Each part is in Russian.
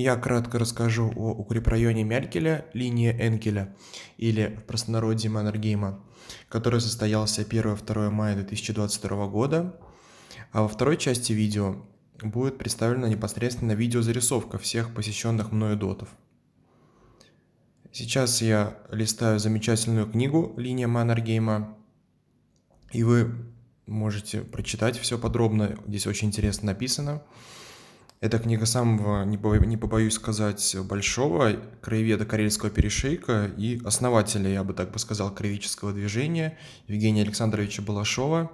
Я кратко расскажу о укрепрайоне Мялькеля, линии Энкеля, или в простонародье Маннергейма, который состоялся 1-2 мая 2022 года, а во второй части видео будет представлена непосредственно видеозарисовка всех посещенных мною дотов. Сейчас я листаю замечательную книгу «Линия Маннергейма», и вы можете прочитать все подробно, здесь очень интересно написано. Это книга самого, не побоюсь сказать, большого краеведа Карельского перешейка и основателя, я бы так бы сказал, краеведческого движения Евгения Александровича Балашова.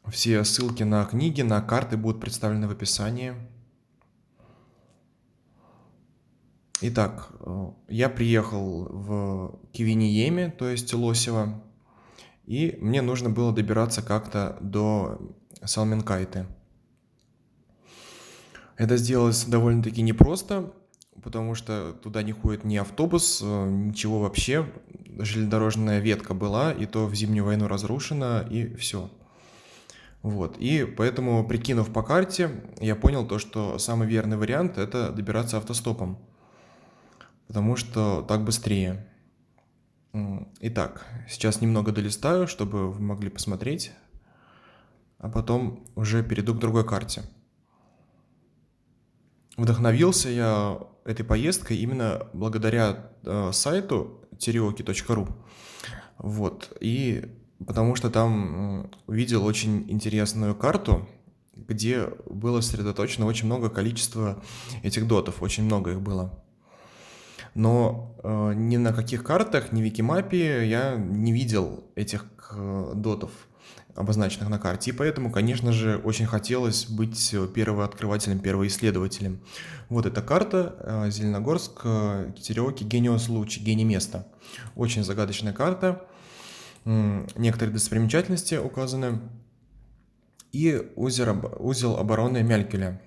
Все ссылки на книги, на карты будут представлены в описании. Итак, я приехал в Кивиниеме, то есть Лосево, и мне нужно было добираться как-то до Салменкайты. Это сделалось довольно-таки непросто, потому что туда не ходит ни автобус, ничего вообще. Железнодорожная ветка была, и то в Зимнюю войну разрушена, и все. Вот. И поэтому, прикинув по карте, я понял то, что самый верный вариант – это добираться автостопом, потому что так быстрее. Итак, сейчас немного долистаю, чтобы вы могли посмотреть, а потом уже перейду к другой карте. Вдохновился я этой поездкой именно благодаря сайту terioki.ru. Вот. И потому что там увидел очень интересную карту, где было сосредоточено очень много количества этих дотов, очень много их было. Но ни на каких картах, ни в Викимапе я не видел этих дотов, обозначенных на карте. И поэтому, конечно же, очень хотелось быть первооткрывателем, первоисследователем. Вот эта карта, Зеленогорск, Тетереоки, Гениос Луч, гений места. Очень загадочная карта. Некоторые достопримечательности указаны. И узел обороны Мялькеля.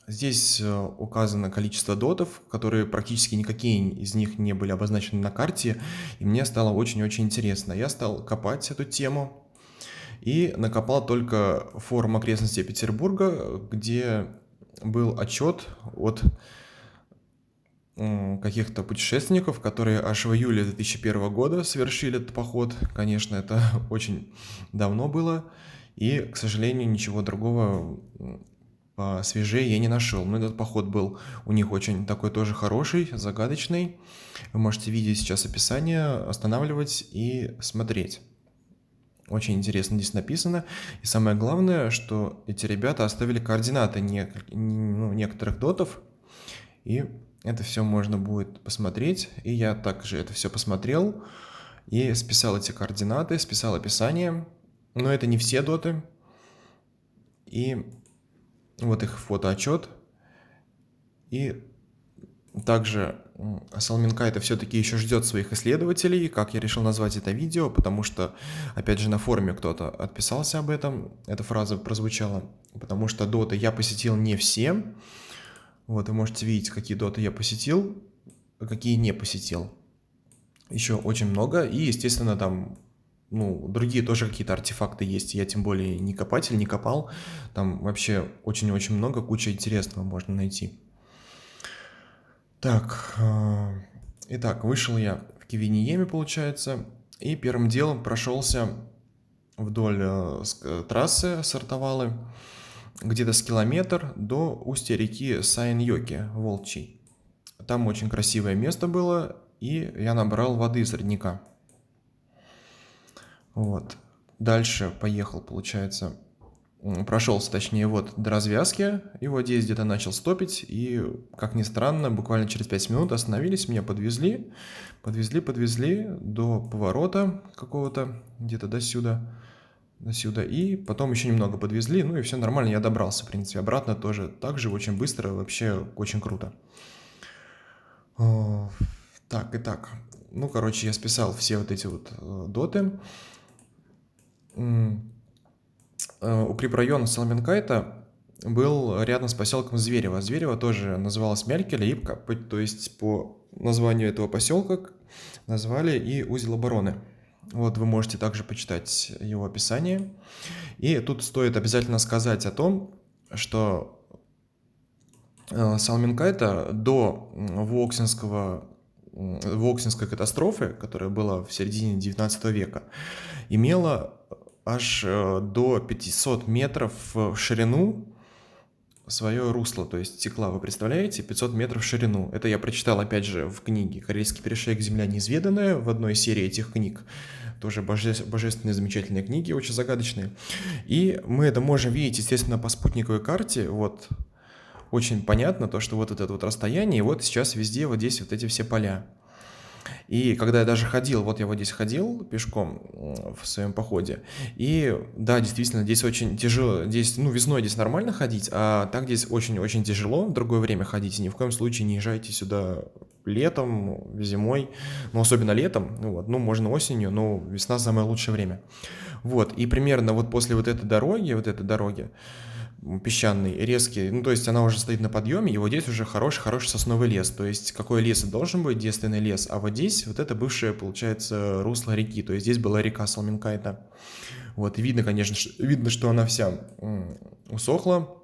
Здесь указано количество дотов, которые практически никакие из них не были обозначены на карте, и мне стало очень-очень интересно. Я стал копать эту тему и накопал только форум окрестностей Петербурга, где был отчет от каких-то путешественников, которые аж в июле 2001 года совершили этот поход. Конечно, это очень давно было, и, к сожалению, ничего другого свежее я не нашел. Но этот поход был у них очень такой тоже хороший, загадочный. Вы можете видеть сейчас описание, останавливать и смотреть. Очень интересно здесь написано. И самое главное, что эти ребята оставили координаты некоторых дотов. И это все можно будет посмотреть. И я также это все посмотрел. И списал эти координаты, списал описание. Но это не все доты. И вот их фотоотчет. И также Салменкайта все-таки еще ждет своих исследователей, как я решил назвать это видео, потому что, опять же, на форуме кто-то отписался об этом, эта фраза прозвучала, потому что доты я посетил не все. Вот, вы можете видеть, какие доты я посетил, а какие не посетил. Еще очень много, и, естественно, там другие тоже какие-то артефакты есть. Я тем более не копатель, не копал. Там вообще очень-очень много, куча интересного можно найти. Так, итак, вышел я в Кивиниеме, получается, и первым делом прошелся вдоль трассы Сартовалы, где-то с километр до устья реки Сайн-Йоки, Волчий. Там очень красивое место было, и я набрал воды из родника. Вот. Дальше поехал, получается, прошелся, точнее, вот до развязки, и вот здесь где-то начал стопить, и, как ни странно, буквально через 5 минут остановились, меня подвезли до поворота какого-то, где-то до сюда, и потом еще немного подвезли, и все нормально, я добрался, в принципе, обратно тоже так же, очень быстро, вообще очень круто. Итак, я списал все вот эти вот доты. Укрепрайон Салменкайта был рядом с поселком Зверево. Зверево тоже называлось Мялькель, и, то есть по названию этого поселка назвали и узел обороны. Вот вы можете также почитать его описание. И тут стоит обязательно сказать о том, что Салминкайта до Воксинской катастрофы, которая была в середине 19 века, имела аж до 500 метров в ширину свое русло, то есть текла, вы представляете, 500 метров в ширину. Это я прочитал, опять же, в книге «Карельский перешеек. Земля неизведанная», в одной серии этих книг. Тоже божественные, замечательные книги, очень загадочные. И мы это можем видеть, естественно, по спутниковой карте. Вот очень понятно то, что вот это вот расстояние, и вот сейчас везде вот здесь вот эти все поля. И когда я даже ходил, вот я вот здесь ходил пешком в своем походе, и да, действительно, здесь очень тяжело, здесь, ну, весной здесь нормально ходить, а так здесь очень-очень тяжело в другое время ходить, и ни в коем случае не езжайте сюда летом, зимой, ну, особенно летом, ну, вот, ну, можно осенью, но весна самое лучшее время. Вот, и примерно вот после вот этой дороги, песчаный, резкий, ну, то есть она уже стоит на подъеме, и вот здесь уже хороший сосновый лес, то есть какой лес и должен быть, девственный лес, а вот здесь вот это бывшее, получается, русло реки, то есть здесь была река Салминкайта. Вот, и видно, конечно, видно, что она вся усохла,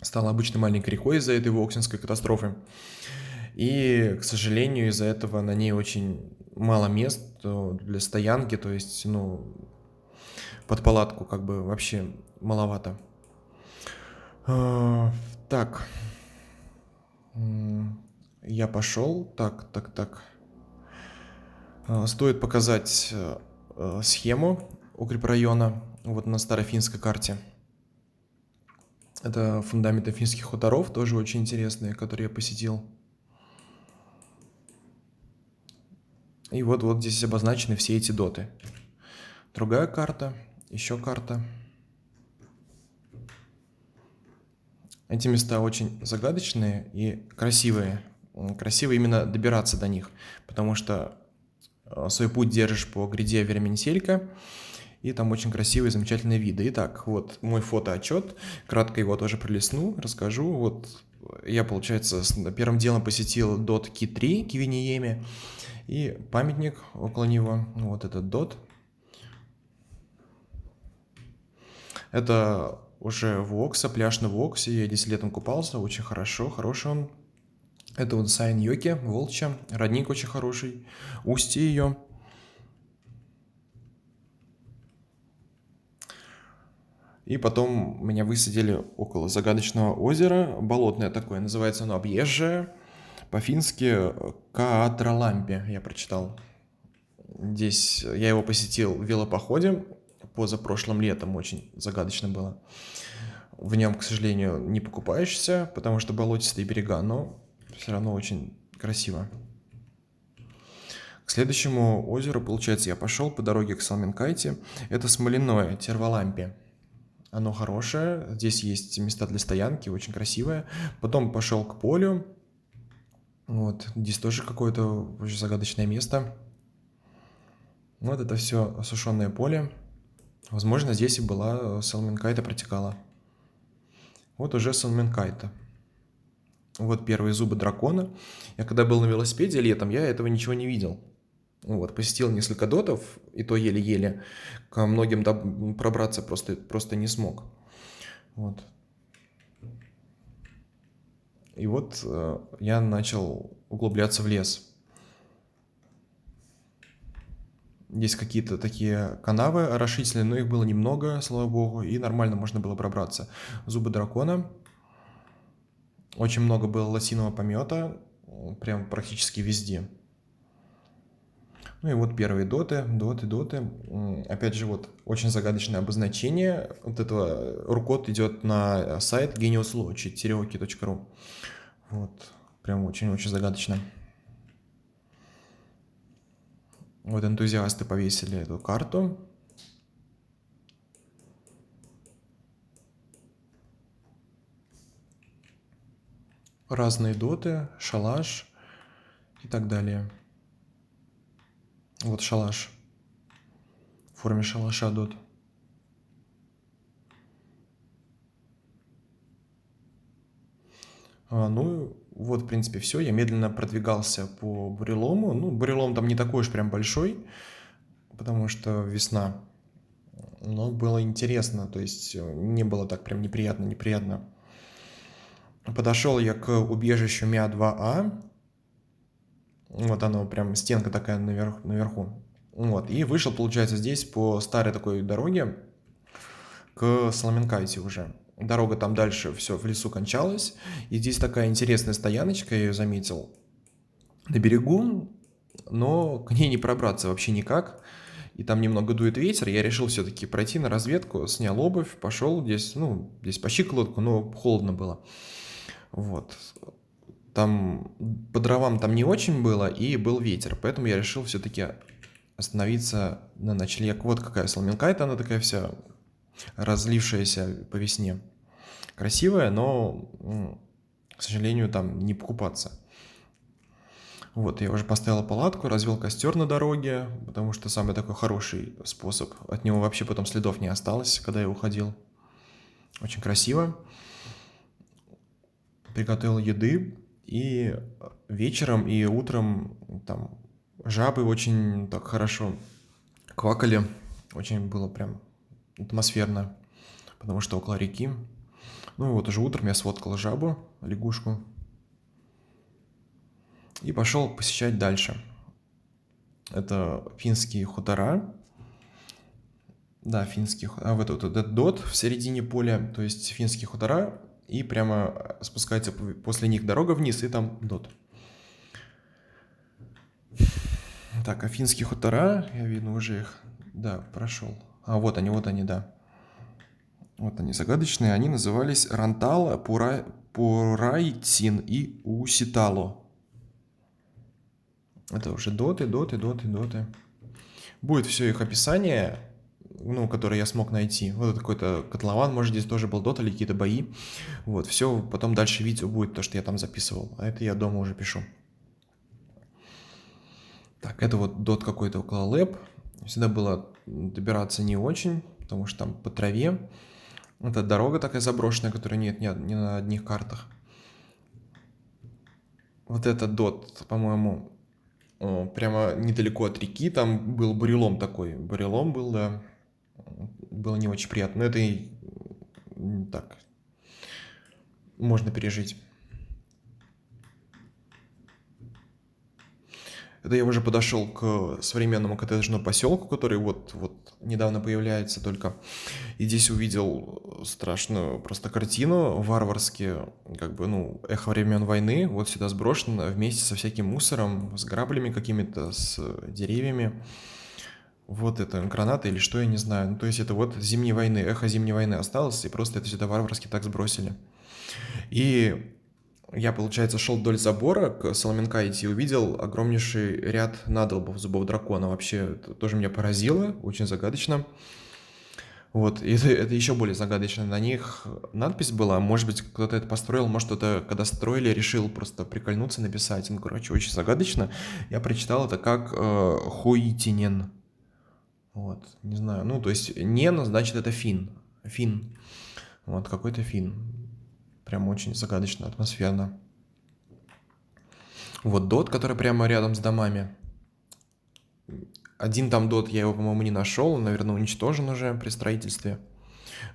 стала обычной маленькой рекой из-за этой Воксинской катастрофы, и, к сожалению, из-за этого на ней очень мало мест для стоянки, то есть, ну, под палатку как бы вообще маловато. Так, я пошел. Так. Стоит показать схему укрепрайона вот на старофинской карте. Это фундаменты финских хуторов, тоже очень интересные, которые я посетил. И вот здесь обозначены все эти доты. Другая карта, еще карта. Эти места очень загадочные и красивые. Красиво именно добираться до них, потому что свой путь держишь по гряде Верменселька, и там очень красивые, замечательные виды. Итак, вот мой фотоотчет, кратко его тоже пролистну, расскажу. Вот я, получается, первым делом посетил дот Ки-3, Кивиниеме, и памятник около него, вот этот дот. Это уже Вокса, пляж на Воксе, я здесь летом купался, очень хороший он. Это вот Сайн-Йоки, Волчья, родник очень хороший, устье ее. И потом меня высадили около загадочного озера, болотное такое, называется оно Объезжее, по-фински Каатралампи, я прочитал. Здесь я его посетил в велопоходе позапрошлым летом, очень загадочно было. В нем, к сожалению, не покупаешься, потому что болотистые берега, но все равно очень красиво. К следующему озеру, получается, я пошел по дороге к Салминкайте. Это Смоляное, Терволампе. Оно хорошее, здесь есть места для стоянки, очень красивое. Потом пошел к полю. Вот, здесь тоже какое-то очень загадочное место. Вот это все осушенное поле. Возможно, здесь и была Салминкайта протекала. Вот уже Салминкайта. Вот первые зубы дракона. Я когда был на велосипеде летом, я этого ничего не видел. Вот, посетил несколько дотов, и то еле-еле. К многим пробраться просто не смог. Вот. И вот я начал углубляться в лес. Есть какие-то такие канавы орошительные, но их было немного, слава богу, и нормально можно было пробраться. Зубы дракона. Очень много было лосиного помета, прям практически везде. Ну и вот первые доты. Опять же, вот очень загадочное обозначение. Вот этого рукод идет на сайт geniuslaw.cherokee.ru. Вот, прям очень-очень загадочно. Вот энтузиасты повесили эту карту. Разные доты, шалаш и так далее. Вот шалаш. В форме шалаша дот. Ну, вот, в принципе, все. Я медленно продвигался по бурелому. Ну, бурелом там не такой уж прям большой, потому что весна. Но было интересно, то есть не было так прям неприятно. Подошел я к убежищу Мя-2А. Вот оно прям стенка такая наверху. Вот. И вышел, получается, здесь по старой такой дороге к Соломенкайте уже. Дорога там дальше все в лесу кончалась. И здесь такая интересная стояночка, я ее заметил, на берегу, но к ней не пробраться вообще никак. И там немного дует ветер. Я решил все-таки пройти на разведку, снял обувь, пошел здесь, здесь по щиколотку, но холодно было. Вот. Там по дровам там не очень было, и был ветер, поэтому я решил все-таки остановиться на ночлег. Вот какая Соломенкайта, она такая вся разлившаяся по весне. Красивая, но, к сожалению, там не покупаться. Вот, я уже поставил палатку, развел костер на дороге, потому что самый такой хороший способ. От него вообще потом следов не осталось, когда я уходил. Очень красиво. Приготовил еды, и вечером, и утром там жабы очень так хорошо квакали. Очень было прям атмосферно, потому что около реки. Ну и вот уже утром я сфоткал жабу, лягушку, и пошел посещать дальше. Это финские хутора. Да, финские хутора. А вот этот дот в середине поля, то есть финские хутора, и прямо спускается после них дорога вниз, и там дот. Так, а финские хутора, я видно уже их, да, прошел. А вот они, да. Вот они загадочные, они назывались Рантала, Пурайтин и Уситало. Это уже доты. Будет все их описание, которое я смог найти. Вот это какой-то котлован, может, здесь тоже был дот или какие-то бои. Вот, все, потом дальше видео будет, то, что я там записывал. А это я дома уже пишу. Так, это вот дот какой-то около лэп. Всегда было добираться не очень, потому что там по траве. Это дорога такая заброшенная, которой нет ни на одних картах. Вот этот дот, по-моему, прямо недалеко от реки. Там был бурелом такой. Бурелом был, да. Было не очень приятно. Но это и так можно пережить. Это я уже подошел к современному коттеджному поселку, который вот недавно появляется только. И здесь увидел страшную просто картину, варварски, эхо времен войны. Вот сюда сброшено вместе со всяким мусором, с граблями какими-то, с деревьями. Вот это граната или что, я не знаю. То есть это вот зимней войны, эхо зимней войны осталось, и просто это сюда варварски так сбросили. И я, получается, шел вдоль забора к Соломенкайте и увидел огромнейший ряд надолбов зубов дракона. Вообще, это тоже меня поразило, очень загадочно. Вот, и это еще более загадочно. На них надпись была, может быть, кто-то это построил, может, кто-то, когда строили, решил просто прикольнуться, написать. Очень загадочно. Я прочитал это как Хоитинен. Вот, не знаю, то есть Нен, значит, это фин. Фин. Вот, какой-то фин. Прям очень загадочно, атмосферно. Вот дот, который прямо рядом с домами. Один там дот, я его, по-моему, не нашел, наверное, уничтожен уже при строительстве.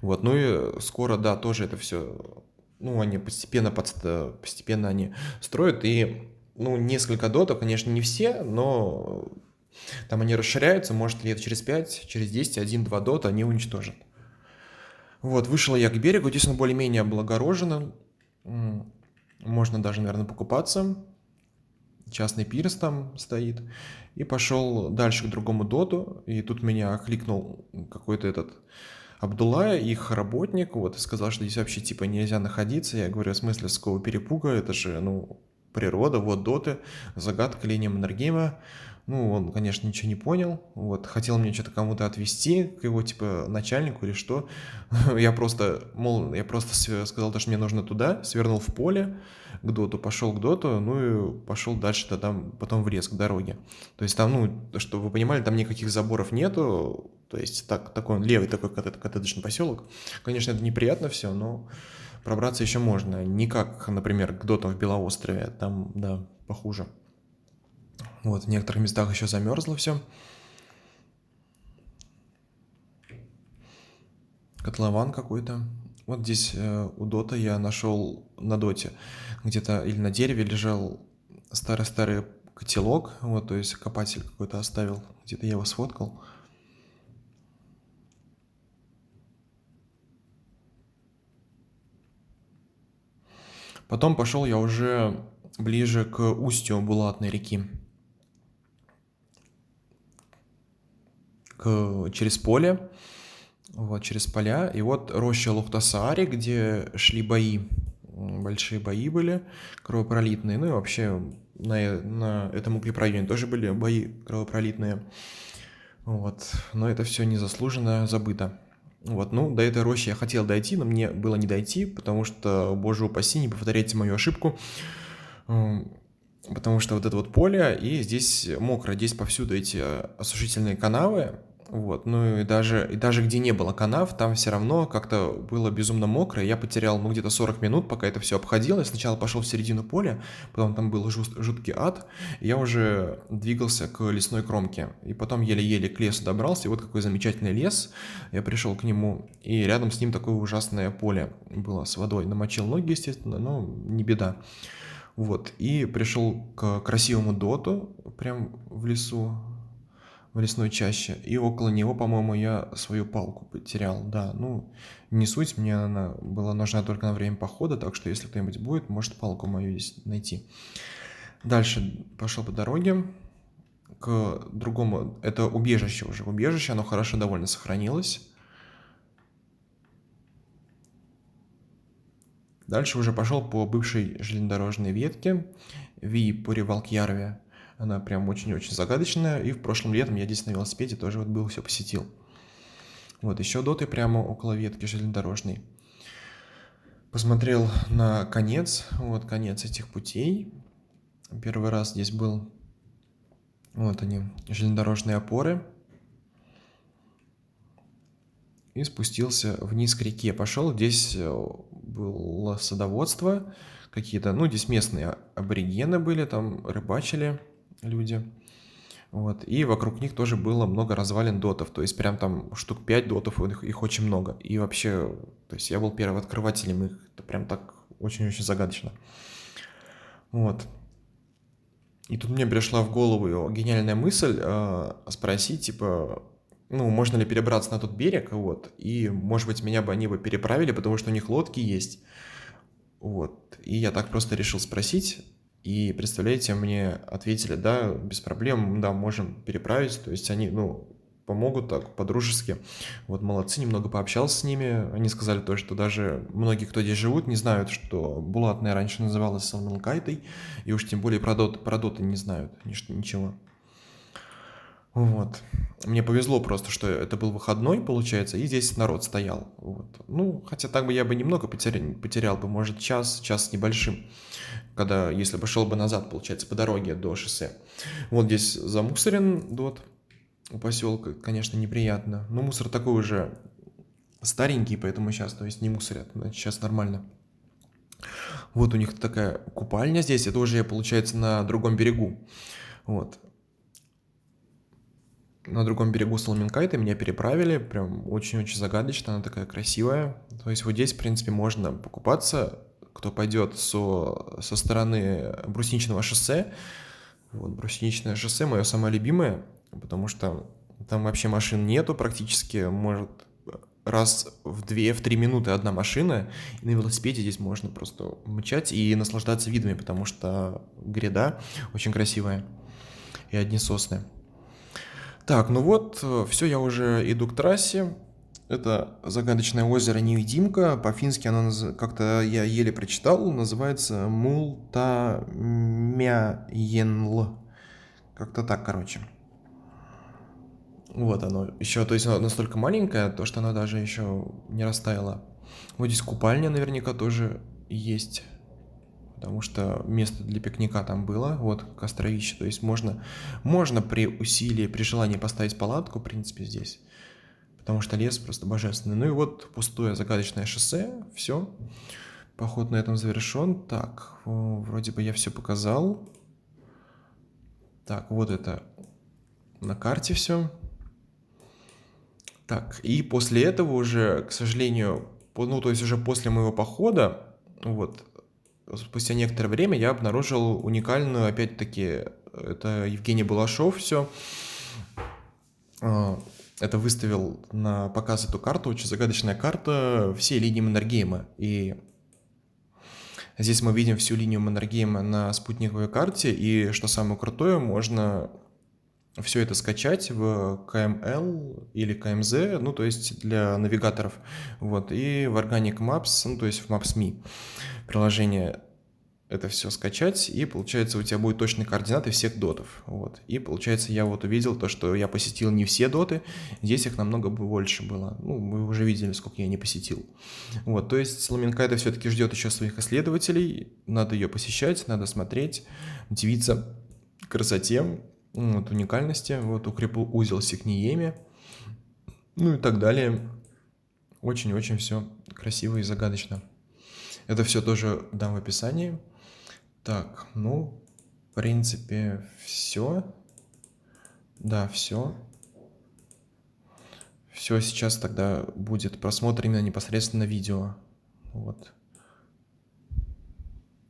Вот, и скоро, да, тоже это все, они постепенно они строят, и, несколько дотов, конечно, не все, но там они расширяются, может, лет через 5, через 10, 1-2 дота они уничтожат. Вот, вышел я к берегу, здесь он более-менее облагорожен, можно даже, наверное, покупаться. Частный пирс там стоит. И пошел дальше к другому доту, и тут меня окликнул какой-то этот Абдулла, их работник, и сказал, что здесь вообще типа нельзя находиться. Я говорю, в смысле, с какого перепуга, это же, природа, вот доты, загадка линии Маннергейма. Он, конечно, ничего не понял, хотел мне что-то кому-то отвезти, к его, начальнику или что. Я просто сказал, что мне нужно туда, свернул в поле к доту, пошел к доту, и пошел дальше, потом в лес, к дороге. То есть там, чтобы вы понимали, там никаких заборов нету, то есть такой левый такой коттеджный поселок. Конечно, это неприятно все, но пробраться еще можно. Не как, например, к дотам в Белоострове, там, да, похуже. Вот, в некоторых местах еще замерзло все. Котлован какой-то. Вот здесь у Дота я нашел на Доте где-то или на дереве лежал старый-старый котелок, вот, то есть копатель какой-то оставил, где-то я его сфоткал. Потом пошел я уже ближе к устью Булатной реки, через поле, вот, через поля, и вот роща Лухтасаари, где шли бои, большие бои были, кровопролитные, ну и вообще на этом укрепрайоне тоже были бои кровопролитные, вот, но это все незаслуженно забыто. Вот, ну, до этой рощи я хотел дойти, но мне было не дойти, потому что, боже упаси, не повторяйте мою ошибку, потому что вот это вот поле, и здесь мокро, здесь повсюду эти осушительные канавы, вот, ну и даже где не было канав, там все равно как-то было безумно мокро, и я потерял, ну, где-то 40 минут, пока это все обходил, я сначала пошел в середину поля, потом там был жуткий ад, и я уже двигался к лесной кромке, и потом еле-еле к лесу добрался, и вот какой замечательный лес, я пришел к нему, и рядом с ним такое ужасное поле было с водой, намочил ноги, естественно, но не беда. Вот, и пришел к красивому доту, прям в лесу, в лесной чаще, и около него, по-моему, я свою палку потерял, да, ну, не суть, мне она была нужна только на время похода, так что если кто-нибудь будет, может палку мою здесь найти. Дальше пошел по дороге к другому, это убежище уже, убежище, оно хорошо довольно сохранилось. Дальше уже пошел по бывшей железнодорожной ветке Вии-Пури-Валкьярве. Она прям очень-очень загадочная. И в прошлом летом я здесь на велосипеде тоже вот был, все посетил. Вот, еще доты прямо около ветки железнодорожной. Посмотрел на конец, вот конец этих путей. Первый раз здесь был, вот они, железнодорожные опоры. И спустился вниз к реке. Пошел, здесь было садоводство какие-то, ну, здесь местные аборигены были, там рыбачили люди. Вот, и вокруг них тоже было много развалин дотов, то есть прям там штук 5 дотов, их очень много. И вообще, то есть я был первым открывателем их, это прям так очень-очень загадочно. Вот. И тут мне пришла в голову гениальная мысль спросить, типа, ну, можно ли перебраться на тот берег, вот, и, может быть, меня бы они бы переправили, потому что у них лодки есть, вот, и я так просто решил спросить, и, представляете, мне ответили, да, без проблем, да, можем переправить, то есть они, ну, помогут так, по-дружески, вот, молодцы, немного пообщался с ними, они сказали то, что даже многие, кто здесь живут, не знают, что Булатная раньше называлась Салманкайтой, и уж тем более про доты не знают ничего. Вот. Мне повезло просто, что это был выходной, получается, и здесь народ стоял. Вот. Ну, хотя так бы я бы немного потерял бы, может, час с небольшим, когда, если бы шел бы назад, получается, по дороге до шоссе. Вот здесь замусорен дот у поселка, конечно, неприятно. Но мусор такой уже старенький, поэтому сейчас, то есть не мусорят, сейчас нормально. Вот у них такая купальня здесь, это уже, получается, на другом берегу. Вот. На другом берегу Салминкайты меня переправили, прям очень-очень загадочно, она такая красивая. То есть вот здесь, в принципе, можно покупаться, кто пойдет со стороны Брусничного шоссе. Вот, Брусничное шоссе мое самое любимое, потому что там вообще машин нету практически, может раз в 2-3 минуты одна машина, и на велосипеде здесь можно просто мчать и наслаждаться видами, потому что гряда очень красивая и одни сосны. Так, ну вот, все, я уже иду к трассе. Это загадочное озеро Невидимка. По-фински оно как-то я еле прочитал. Называется Мултамяйенл. Как-то так, короче. Вот оно. Еще, то есть оно настолько маленькое, то что оно даже еще не растаяло. Вот здесь купальня наверняка тоже есть. Потому что место для пикника там было, вот костровище, то есть можно при усилии, при желании поставить палатку, в принципе, здесь, потому что лес просто божественный. Ну и вот пустое загадочное шоссе, все, поход на этом завершен. Так, вроде бы я все показал. Так, вот это на карте все. Так, и после этого уже, к сожалению, ну, то есть уже после моего похода, вот, спустя некоторое время я обнаружил уникальную, опять-таки, это Евгений Балашов все, это выставил на показ эту карту, очень загадочная карта, все линии Маннергейма. И здесь мы видим всю линию Маннергейма на спутниковой карте, и что самое крутое, можно все это скачать в KML или KMZ, ну, то есть для навигаторов, вот, и в Organic Maps, ну, то есть в Maps.me приложение это все скачать, и получается у тебя будут точные координаты всех дотов, вот. И получается я вот увидел то, что я посетил не все доты, здесь их намного больше было, ну, вы уже видели, сколько я не посетил. Вот, то есть Соломинкайда все-таки ждет еще своих исследователей, надо ее посещать, надо смотреть, удивиться красоте, вот, уникальности, вот, укрепил узел Сикниеми, ну и так далее. Очень-очень все красиво и загадочно. Это все тоже дам в описании. Так, ну, в принципе, все. Да, все. Все сейчас тогда будет просмотр именно непосредственно видео. Вот.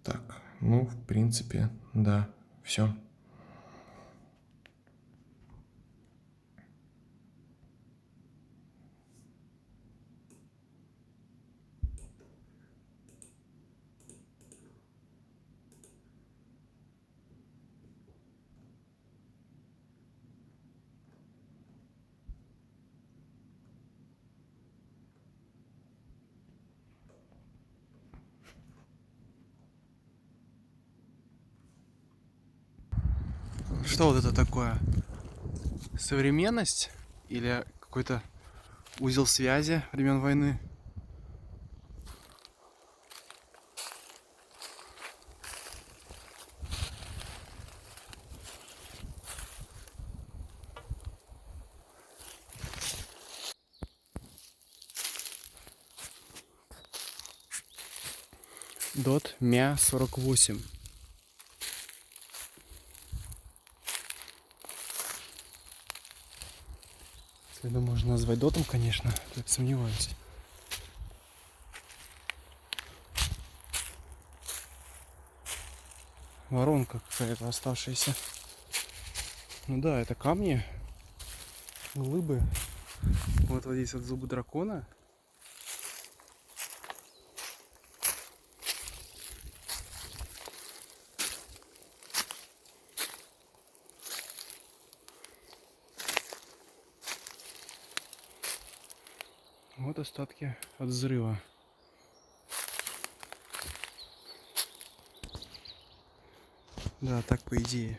Так, ну, в принципе, да, все. Что вот это такое? Современность или какой-то узел связи времен войны? Дот МЯ-48. Это можно назвать дотом, конечно, только сомневаюсь. Воронка какая-то оставшаяся. Ну да, это камни, глыбы. Вот здесь вот зубы дракона. Вот остатки от взрыва. Да, так по идее.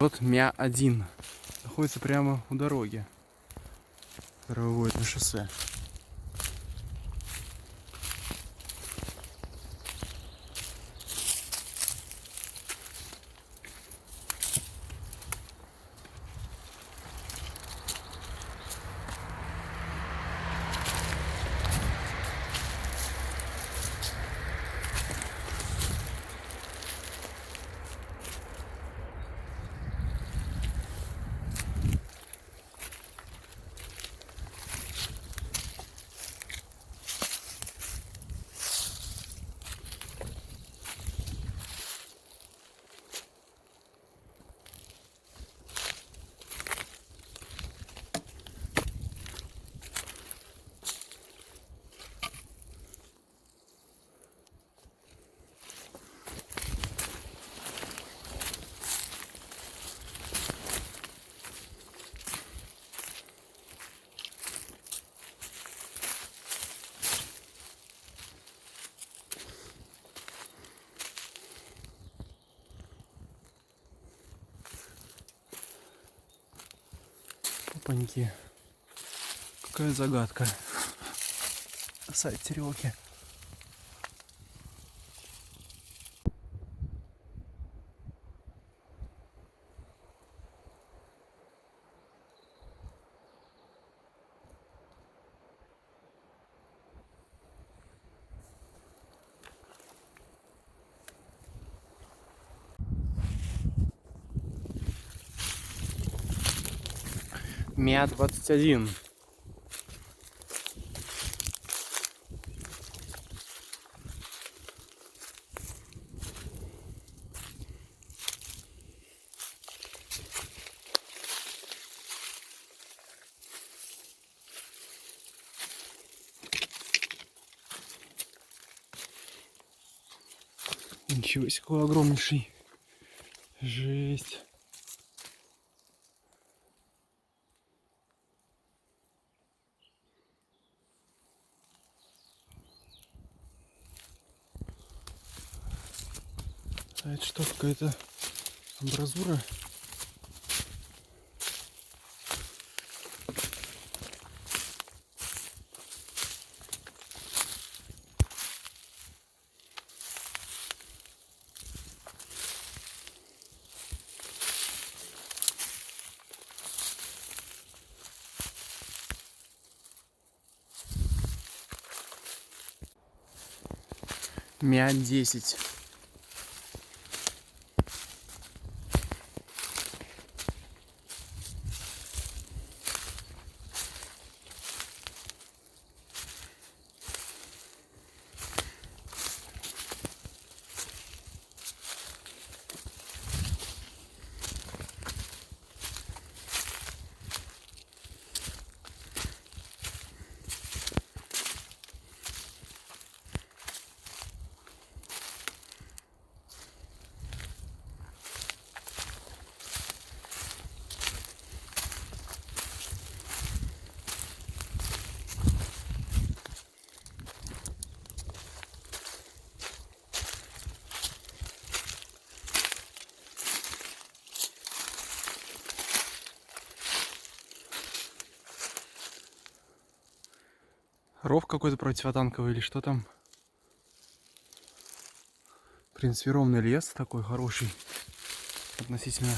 Вот МЯ-1 находится прямо у дороги, которая выводит на шоссе. Опаньки. Какая загадка. Сайт Сереги. МЯ-21. Ничего себе, какой огромнейший. Жесть. А это что, какая-то амбразура? МЯ-10. Ров какой-то противотанковый или что там? В принципе, ровный лес такой хороший относительно.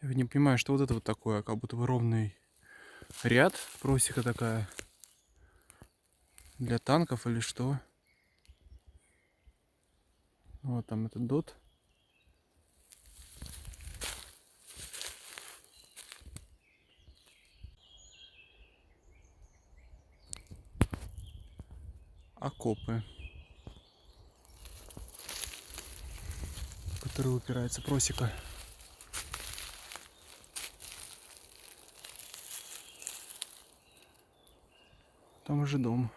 Я не понимаю, что вот это вот такое, как будто бы ровный ряд, просека такая. Для танков или что? Вот там этот дот. Окопы, в которые упирается просека. Там уже дом.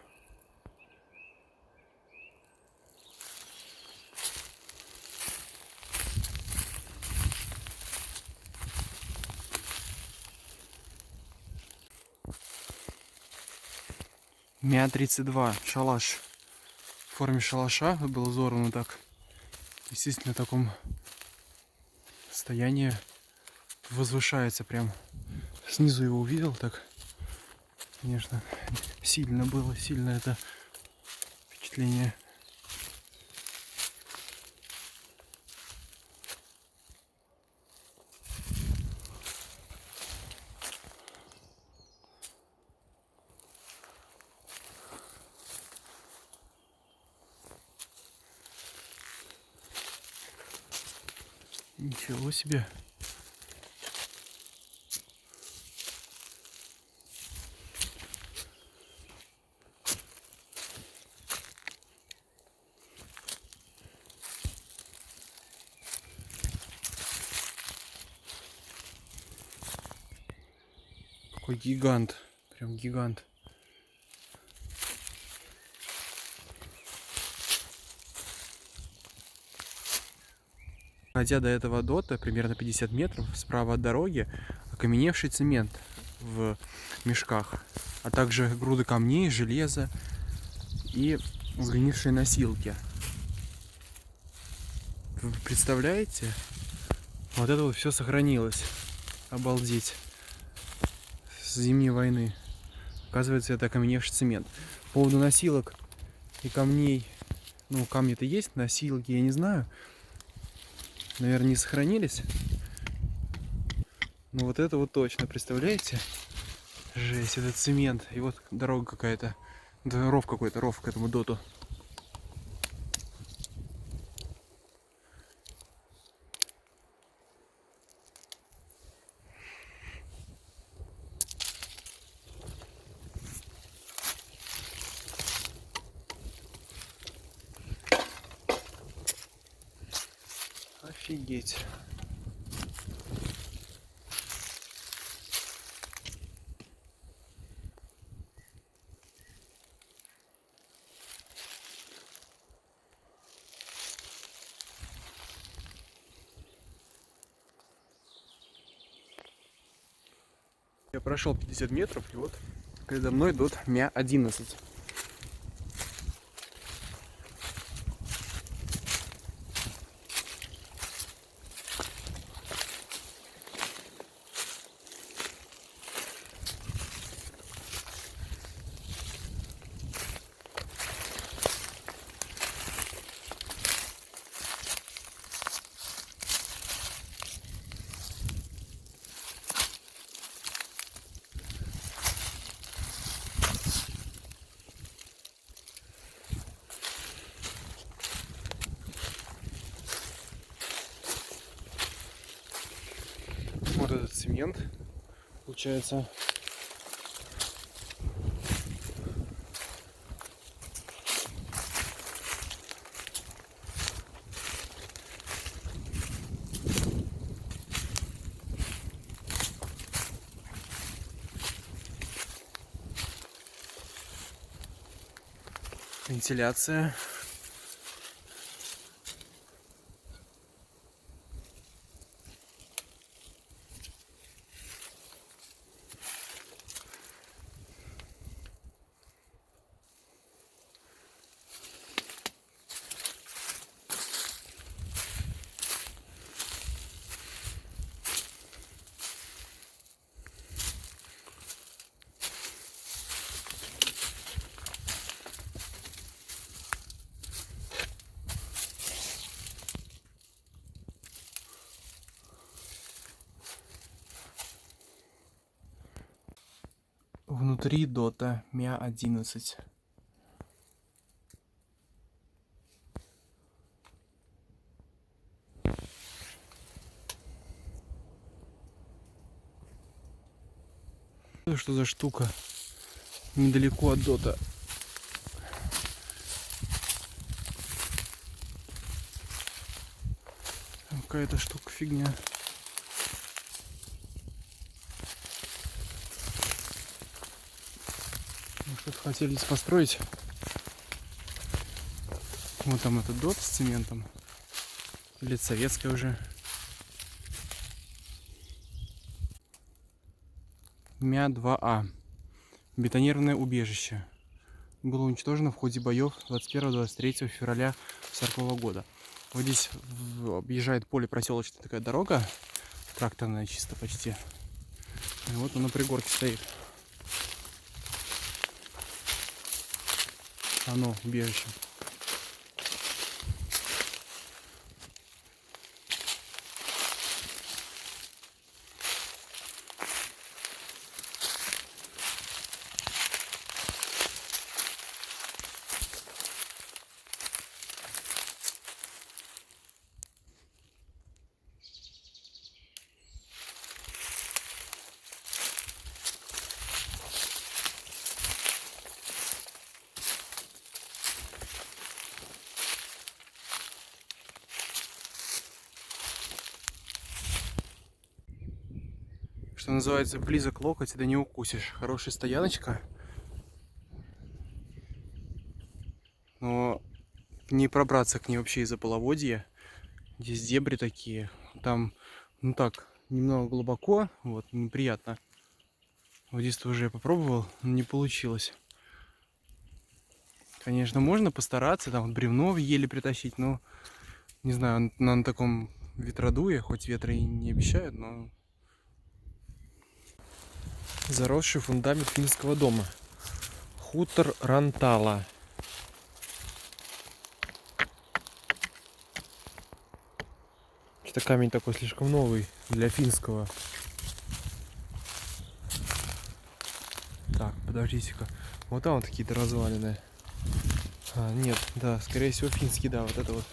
МЯ-32, шалаш. В форме шалаша был взорван так. Естественно, в таком состоянии возвышается прям. Снизу его увидел, так, конечно, сильно было, сильно это впечатление. Ничего себе. Какой гигант. Прям гигант. Ходя до этого дота, примерно 50 метров, справа от дороги, окаменевший цемент. в мешках, а также груды камней, железа и сгнившие носилки. Вы представляете? Вот это вот все сохранилось. Обалдеть. С Зимней войны. Оказывается, это окаменевший цемент. По поводу носилок и камней. Ну, камни-то есть, носилки я не знаю. Наверное, не сохранились. Ну вот это вот точно, представляете? Жесть, это цемент. И вот дорога какая-то. Да, ров какой-то, ров к этому доту. Офигеть. Я прошел 50 метров, и вот передо мной дот Мя-11. Вот этот цемент, получается. Вентиляция. Внутри дота Мя-11. Что за штука? Недалеко от дота. Какая-то штука фигня. Что-то хотели здесь построить. Вот там этот дот с цементом. Или это советская уже. Мя-2А. Бетонированное убежище. Было уничтожено в ходе боев 21-23 февраля 1940 года. Вот здесь объезжает поле проселочная такая дорога. Тракторная чисто почти. И вот он на пригорке стоит. Оно, убежище. Что называется, близок локоть, да не укусишь. Хорошая стояночка. Но не пробраться к ней вообще из-за половодья. Здесь дебри такие. Там, ну так, немного глубоко. Вот, неприятно. Вот здесь тоже я попробовал, но не получилось. Конечно, можно постараться, там вот бревно еле притащить, но не знаю, на таком ветродуе, хоть ветра и не обещают, но... Заросший фундамент финского дома. Хутор Рантала. Что-то камень такой слишком новый для финского. Так, подождите-ка. Вот там вот какие-то развалины. А, нет, да, скорее всего финский, да, вот это вот.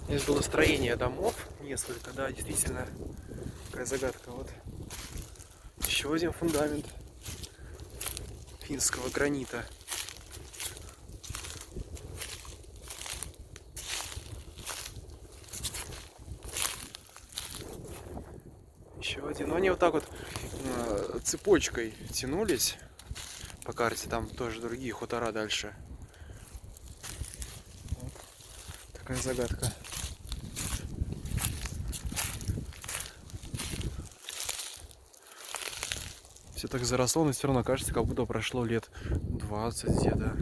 Здесь было строение домов, несколько, да, действительно, такая загадка. Вот еще один фундамент финского гранита. Еще один. Но они вот так вот цепочкой тянулись по карте, там тоже другие хутора дальше. Вот такая загадка. Все так заросло, но все равно кажется, как будто прошло лет 20 где-то.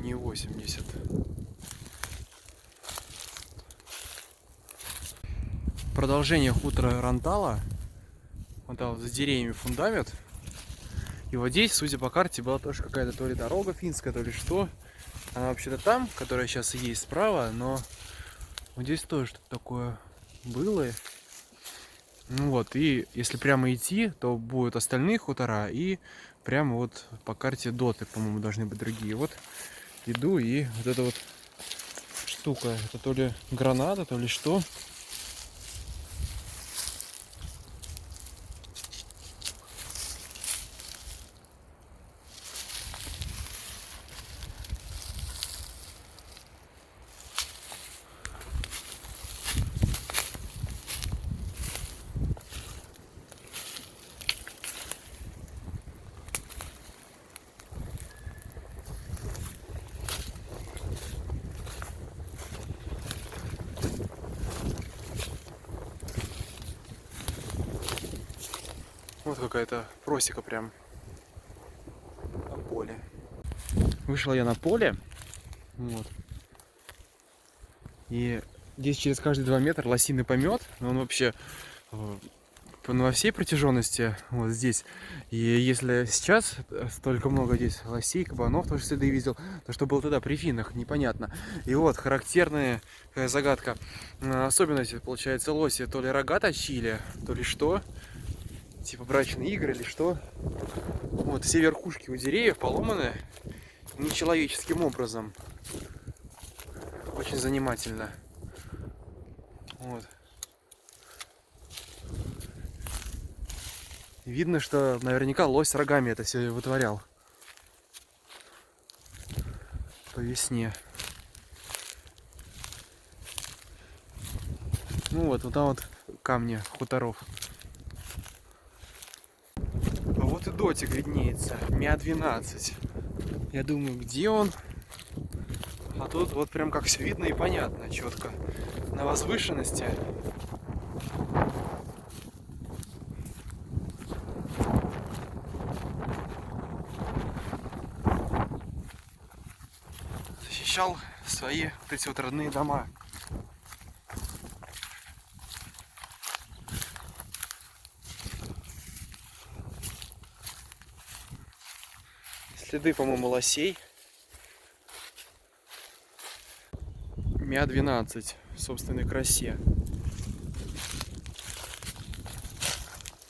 Не 80. Продолжение хутора Рантала. Вот там вот за деревьями фундамент. И вот здесь, судя по карте, была тоже какая-то то ли дорога финская, то ли что. Она вообще-то там, которая сейчас и есть справа, но вот здесь тоже что-то такое было. Ну вот, и если прямо идти, то будут остальные хутора, и прямо вот по карте доты, по-моему, должны быть другие. Вот иду, и вот эта вот штука, это то ли граната, то ли что. Вот какая-то просека прям на поле. Вышел я на поле. Вот. И здесь через каждые 2 метра лосиный помет. Но он вообще во всей протяженности вот здесь. И если сейчас столько много здесь лосей, кабанов, тоже следы видел, то что было тогда при финнах, непонятно. И вот характерная такая загадка. Особенность, получается, лоси то ли рога точили, то ли что. Типа брачные игры или что. Вот все верхушки у деревьев поломаны нечеловеческим образом. Очень занимательно. Вот. Видно, что наверняка лось рогами это все вытворял. По весне. Ну вот там вот камни хуторов. А вот и дотик виднеется. Мя-12. Я думаю, где он? А тут вот прям как все видно и понятно четко. На возвышенности. Защищал свои вот эти вот родные дома. Следы, по-моему, лосей. Мя-12 в собственной красе.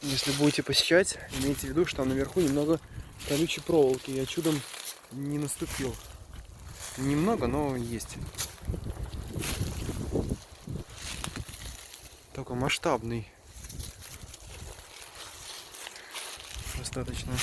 Если будете посещать, имейте в виду, что там наверху немного колючей проволоки. Я чудом не наступил. Немного, но есть. Такой масштабный. Достаточно.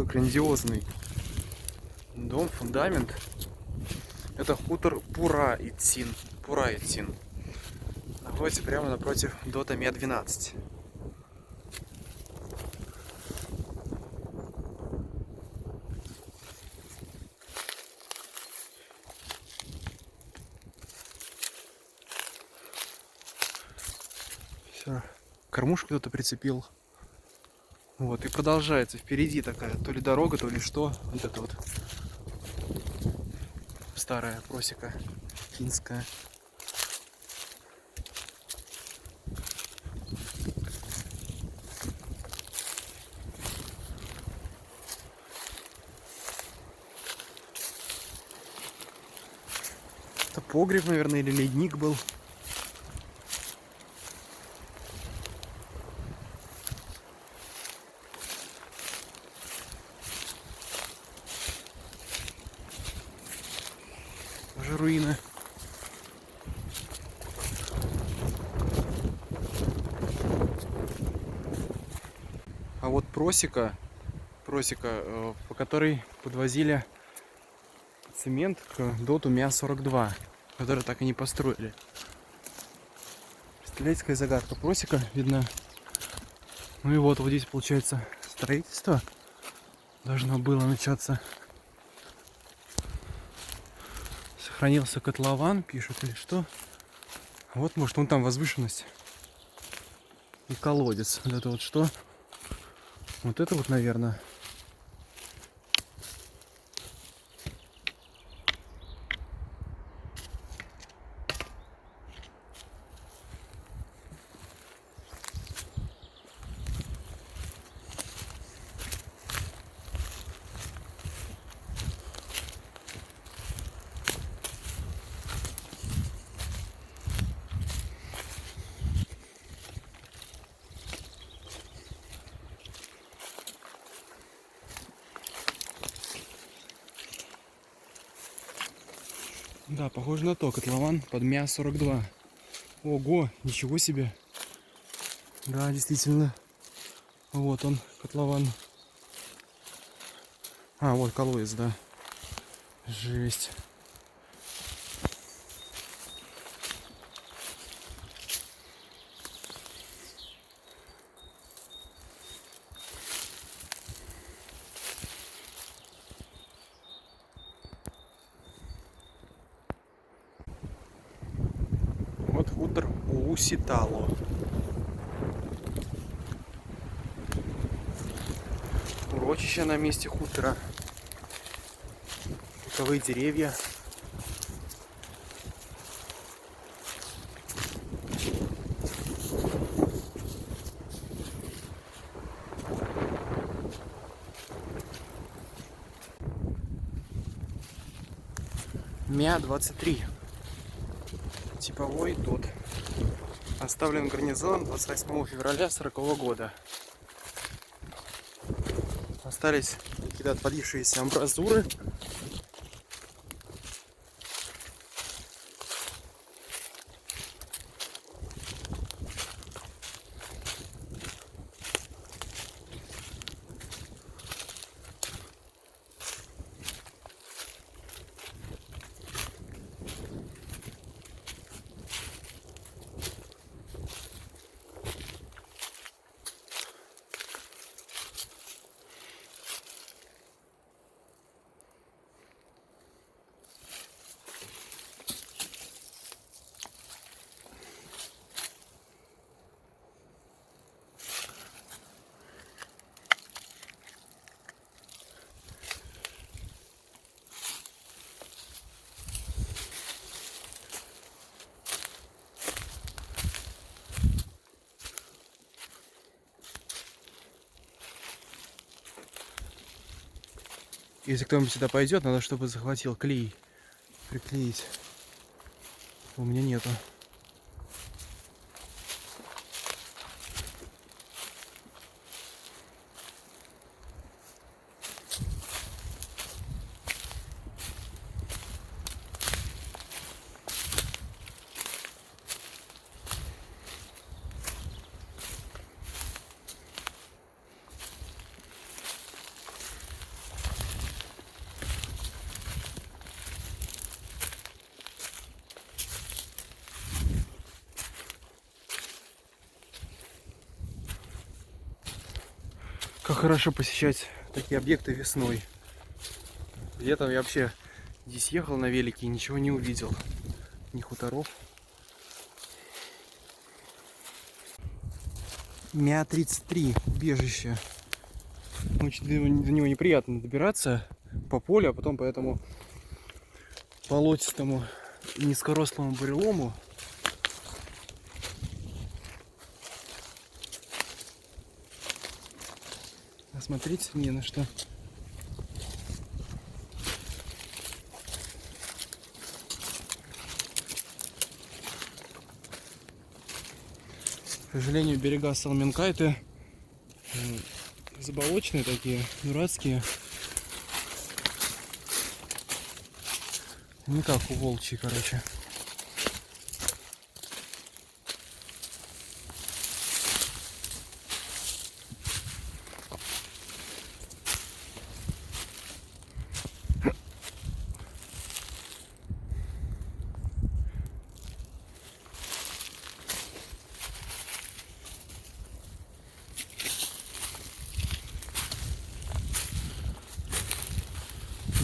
грандиозный дом, фундамент. Это хутор Пура-Итсин. Пура-Итсин. Находится прямо напротив Дота Мя-12. Все. Кормушку кто-то прицепил. Вот, и продолжается. Впереди такая то ли дорога, то ли что. Вот это вот старая просека финская. Это погреб, наверное, или ледник был. Уже руины. А вот просека, по которой подвозили цемент к Доту Мя-42, который так и не построили. Представляете, какая загадка? Просека видна. Ну и вот здесь, получается, строительство должно было начаться. Сохранился котлован, пишут, или что? А вот, может, вон там возвышенность. И колодец. Вот это вот что? Вот это вот, наверное. Да, похоже на то, котлован под Мя-42. Ого, ничего себе. Да, действительно. Вот он, котлован. А, вот колодец, да. Жесть. Вот хутор Ууситало. Урочище на месте хутора. Буковые деревья. Мя-23. Типовой ДОТ. Оставлен гарнизоном 28 февраля 40 года. Остались какие-то отвалившиеся амбразуры. Если кто-нибудь сюда пойдет, надо, чтобы захватил клей. Приклеить. У меня нету. Как хорошо посещать такие объекты весной. Летом я вообще здесь ехал на велике и ничего не увидел. Ни хуторов. Мя-33, убежище. Очень до него неприятно добираться по полю, а потом по этому болотистому низкорослому бурелому. Осмотреться не на что. К сожалению, берега Салминкайты заболоченные такие, дурацкие. Не как у Волчьей, короче.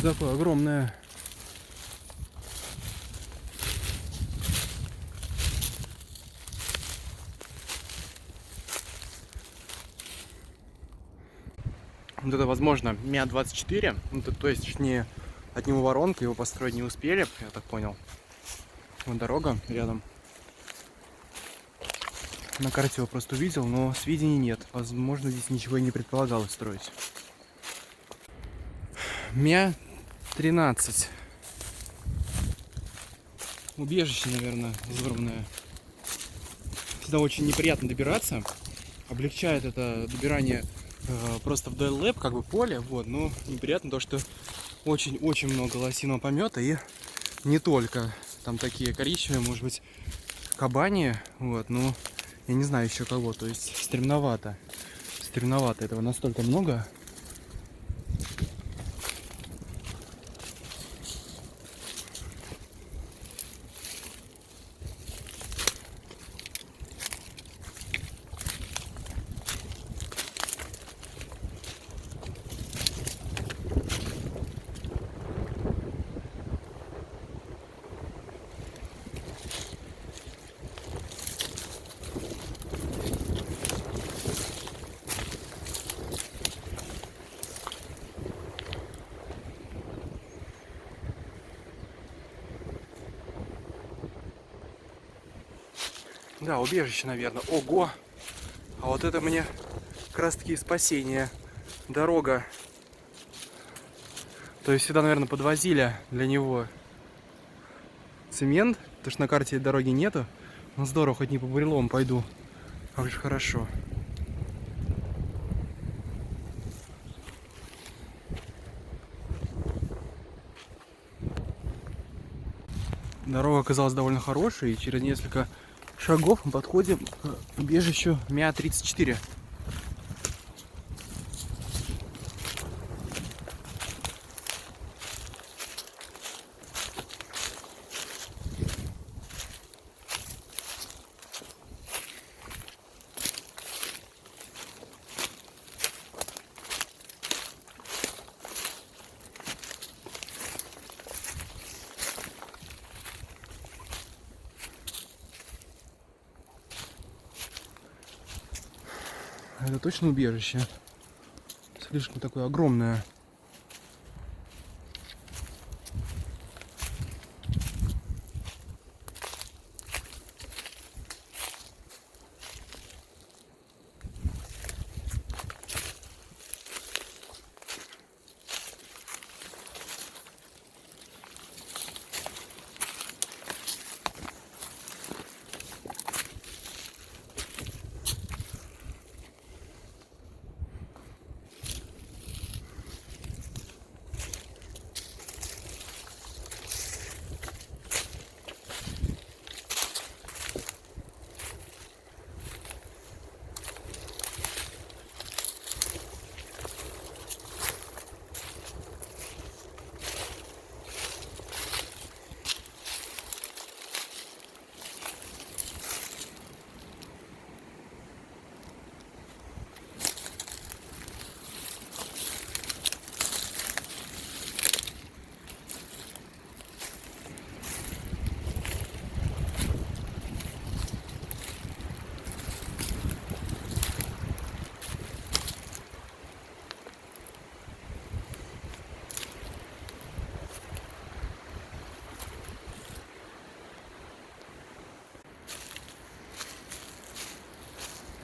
Такое огромное. Вот это, возможно, Мя-24. То есть, точнее, от него воронка, его построить не успели, я так понял. Вот дорога рядом. На карте его просто увидел, но сведений нет. Возможно, здесь ничего и не предполагалось строить. Мя-13. Убежище, наверное, взорванное. Сюда очень неприятно добираться. Облегчает это добирание просто вдоль лэп, как бы поле. Вот, но неприятно то, что очень-очень много лосиного помета. И не только. Там такие коричневые, может быть, кабани. Вот, ну, я не знаю еще кого. То есть стремновато. Стремновато этого настолько много. Да, убежище, наверное. Ого! А вот это мне как раз таки спасение. Дорога. То есть сюда, наверное, подвозили для него цемент. Потому что на карте дороги нету. Ну здорово, хоть не по бурелому пойду. Как же хорошо. Дорога оказалась довольно хорошей. И через несколько шагов мы подходим к убежищу Мя-34. Это точно убежище. Слишком такое огромное.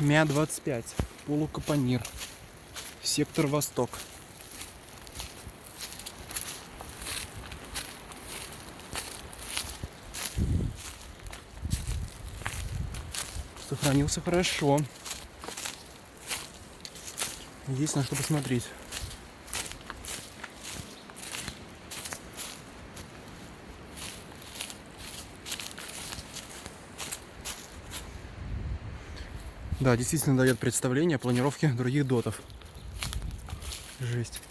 МЯ-25, полукапонир, сектор Восток. Сохранился хорошо. Есть на что посмотреть. Да, действительно дает представление о планировке других дотов. Жесть.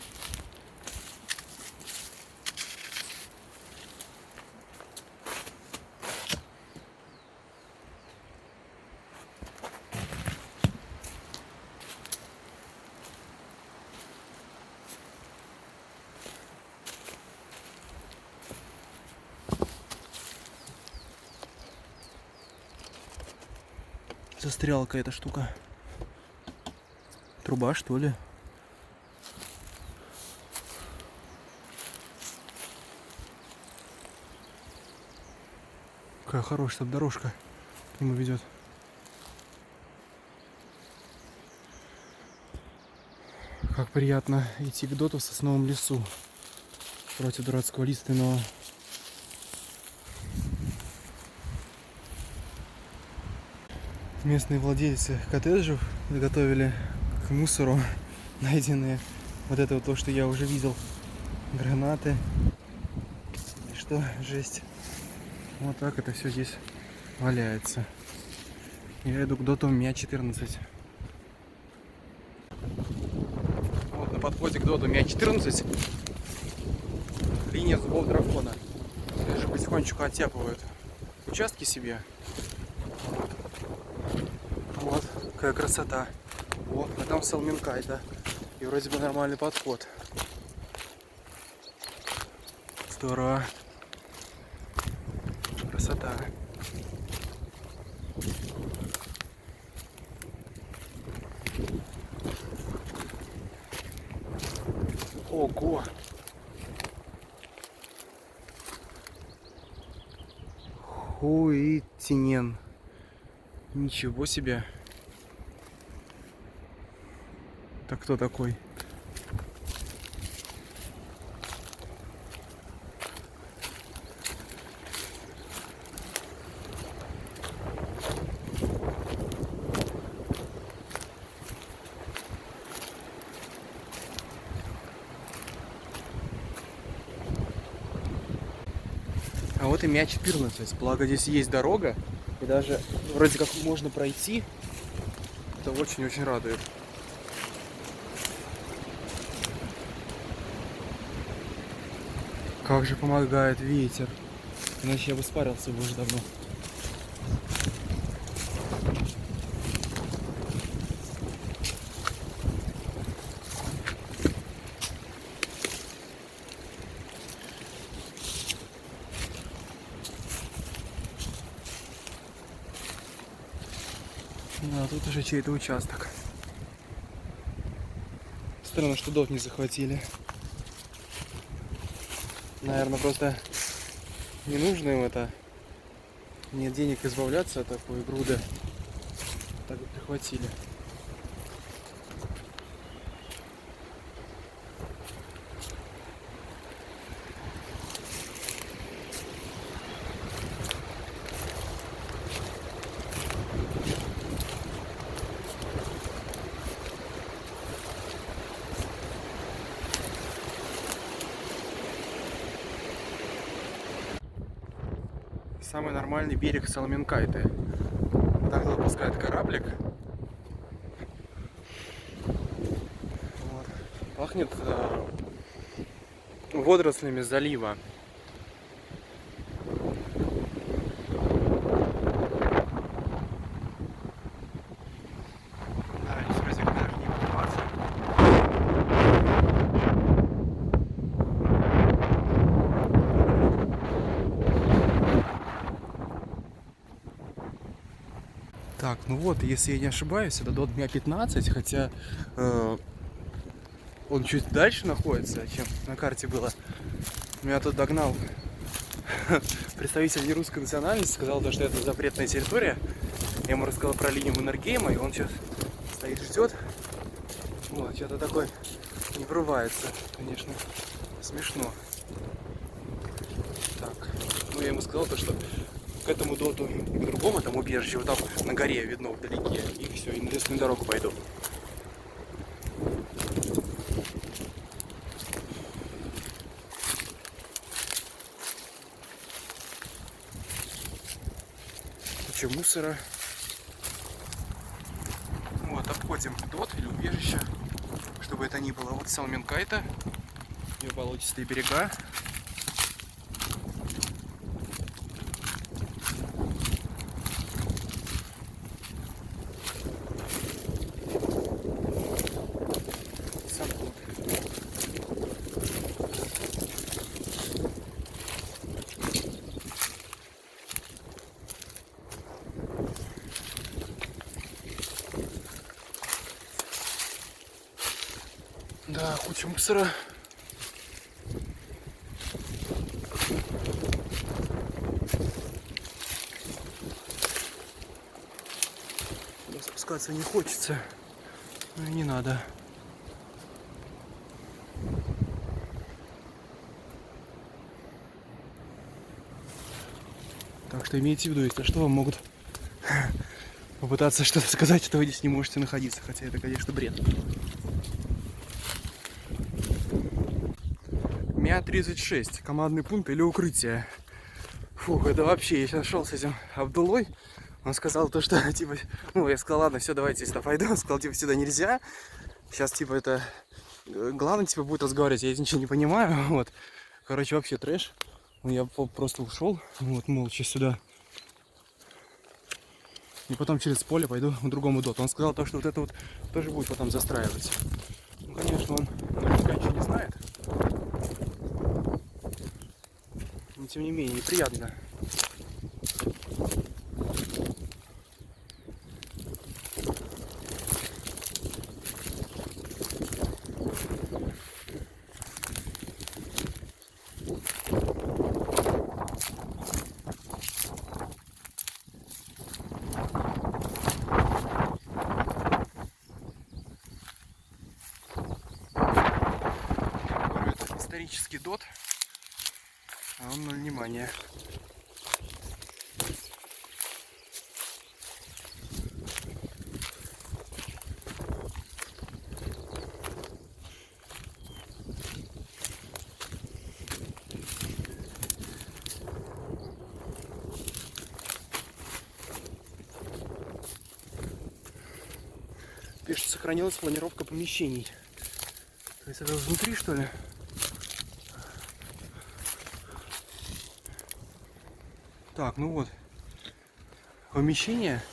Застряла какая-то штука. Труба, что ли? Какая хорошая там дорожка к нему ведет. Как приятно идти к доту в сосновом лесу против дурацкого лиственного. Местные владельцы коттеджев готовили к мусору найденные вот это вот то, что я уже видел, гранаты. И что, жесть. Вот так это все здесь валяется. Я иду к доту МЯ-14. Вот на подходе к доту МЯ-14 линия зубов дракона. Даже потихонечку оттяпывают участки себе. Вот, какая красота. Вот, а там Салминкайта. И вроде бы нормальный подход. Здорово. Красота. Ого! Хуитинен. Ничего себе. Так кто такой? А вот и МЯ-14. Благо здесь есть дорога. И даже вроде как можно пройти. Это очень-очень радует. Как же помогает ветер. Иначе я бы спарился бы уже давно. Да, тут уже чей-то участок. Странно, что дот не захватили. Наверное, просто не нужно им это. Нет денег избавляться от такой груды. Так бы прихватили. Самый нормальный берег Салминкайты. Так выпускает кораблик. Вот. Пахнет водорослями залива. Да, здесь вроде как даже не подниматься. Так, ну вот, если я не ошибаюсь, это дот МЯ-15, хотя он чуть дальше находится, чем на карте было. Меня тут догнал представитель нерусской национальности, сказал, что это запретная территория. Я ему рассказал про линию Маннергейма, и он сейчас стоит, ждет. Вот, что-то такой не врывается, конечно, смешно. Так, ну я ему сказал то, что к этому доту и к другому там убежищу, вот там на горе видно вдалеке, и все, и на лесную дорогу пойду. Куча мусора. Вот, обходим дот или убежище, чтобы это ни было. Вот Салменкайта, ее болотистые берега. Да, куча мусора. Спускаться не хочется, но и не надо. Так что имейте в виду, если что, вам могут попытаться что-то сказать, что вы здесь не можете находиться. Хотя это, конечно, бред. МЯ-36. Командный пункт или укрытие. Фух, это вообще, я сейчас шел с этим Абдулой. Он сказал то, что, типа, ну, я сказал, ладно, все, давайте сюда пойду. Он сказал, типа, сюда нельзя. Сейчас, типа, это... Главное, типа, будет разговаривать, я ничего не понимаю, вот. Короче, вообще трэш. Я просто ушел, вот, молча сюда. И потом через поле пойду к другому доту. Он сказал то, что вот это вот тоже будет потом застраиваться. Ну, конечно, он наверняка ничего не знает. Но, тем не менее, неприятно. Исторический дот, а он 0 внимания. Пишет, сохранилась планировка помещений. То есть это внутри, что ли? Так, ну вот. Помещение.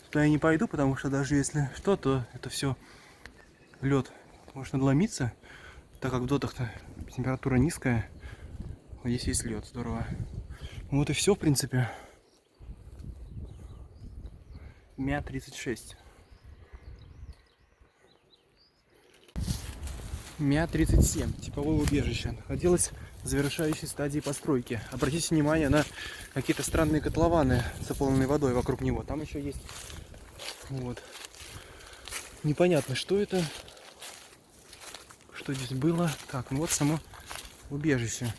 Туда я не пойду, потому что даже если что, то это все лед может надломиться, так как в дотах-то температура низкая. Вот здесь есть лед, здорово. Вот и все, в принципе. МЯ-36. МЯ-37. Типовое убежище. Находилось в завершающей стадии постройки. Обратите внимание на какие-то странные котлованы, заполненные водой вокруг него. Там еще есть... Вот. Непонятно, что это. Что здесь было. Так, ну вот само убежище,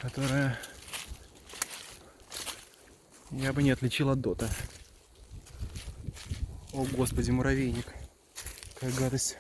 которое я бы не отличил от дота. О, господи, муравейник. Какая гадость.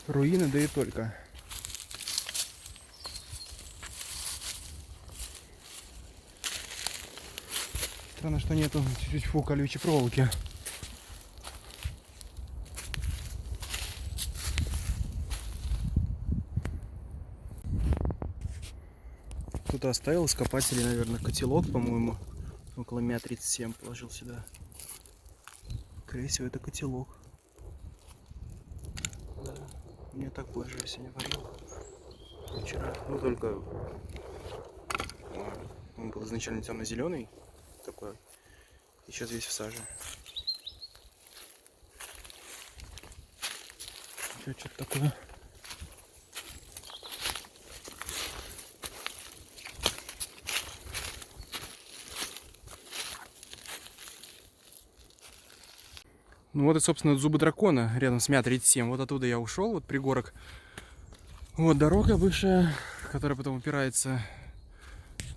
Руины, да и только. Странно, что нету чуть-чуть колючей проволоки. Кто-то оставил ископатели, наверное, котелок, по-моему, около Мя-37 положил сюда. Скорее всего, это котелок. Да, у меня такой же я сегодня варил. Вчера. Ну, только он был изначально темно-зеленый такой. И сейчас весь в саже. Что-то такое. Ну вот и, собственно, зубы дракона рядом с Мя-37. Вот оттуда я ушел, вот пригорок. Вот дорога бывшая, которая потом упирается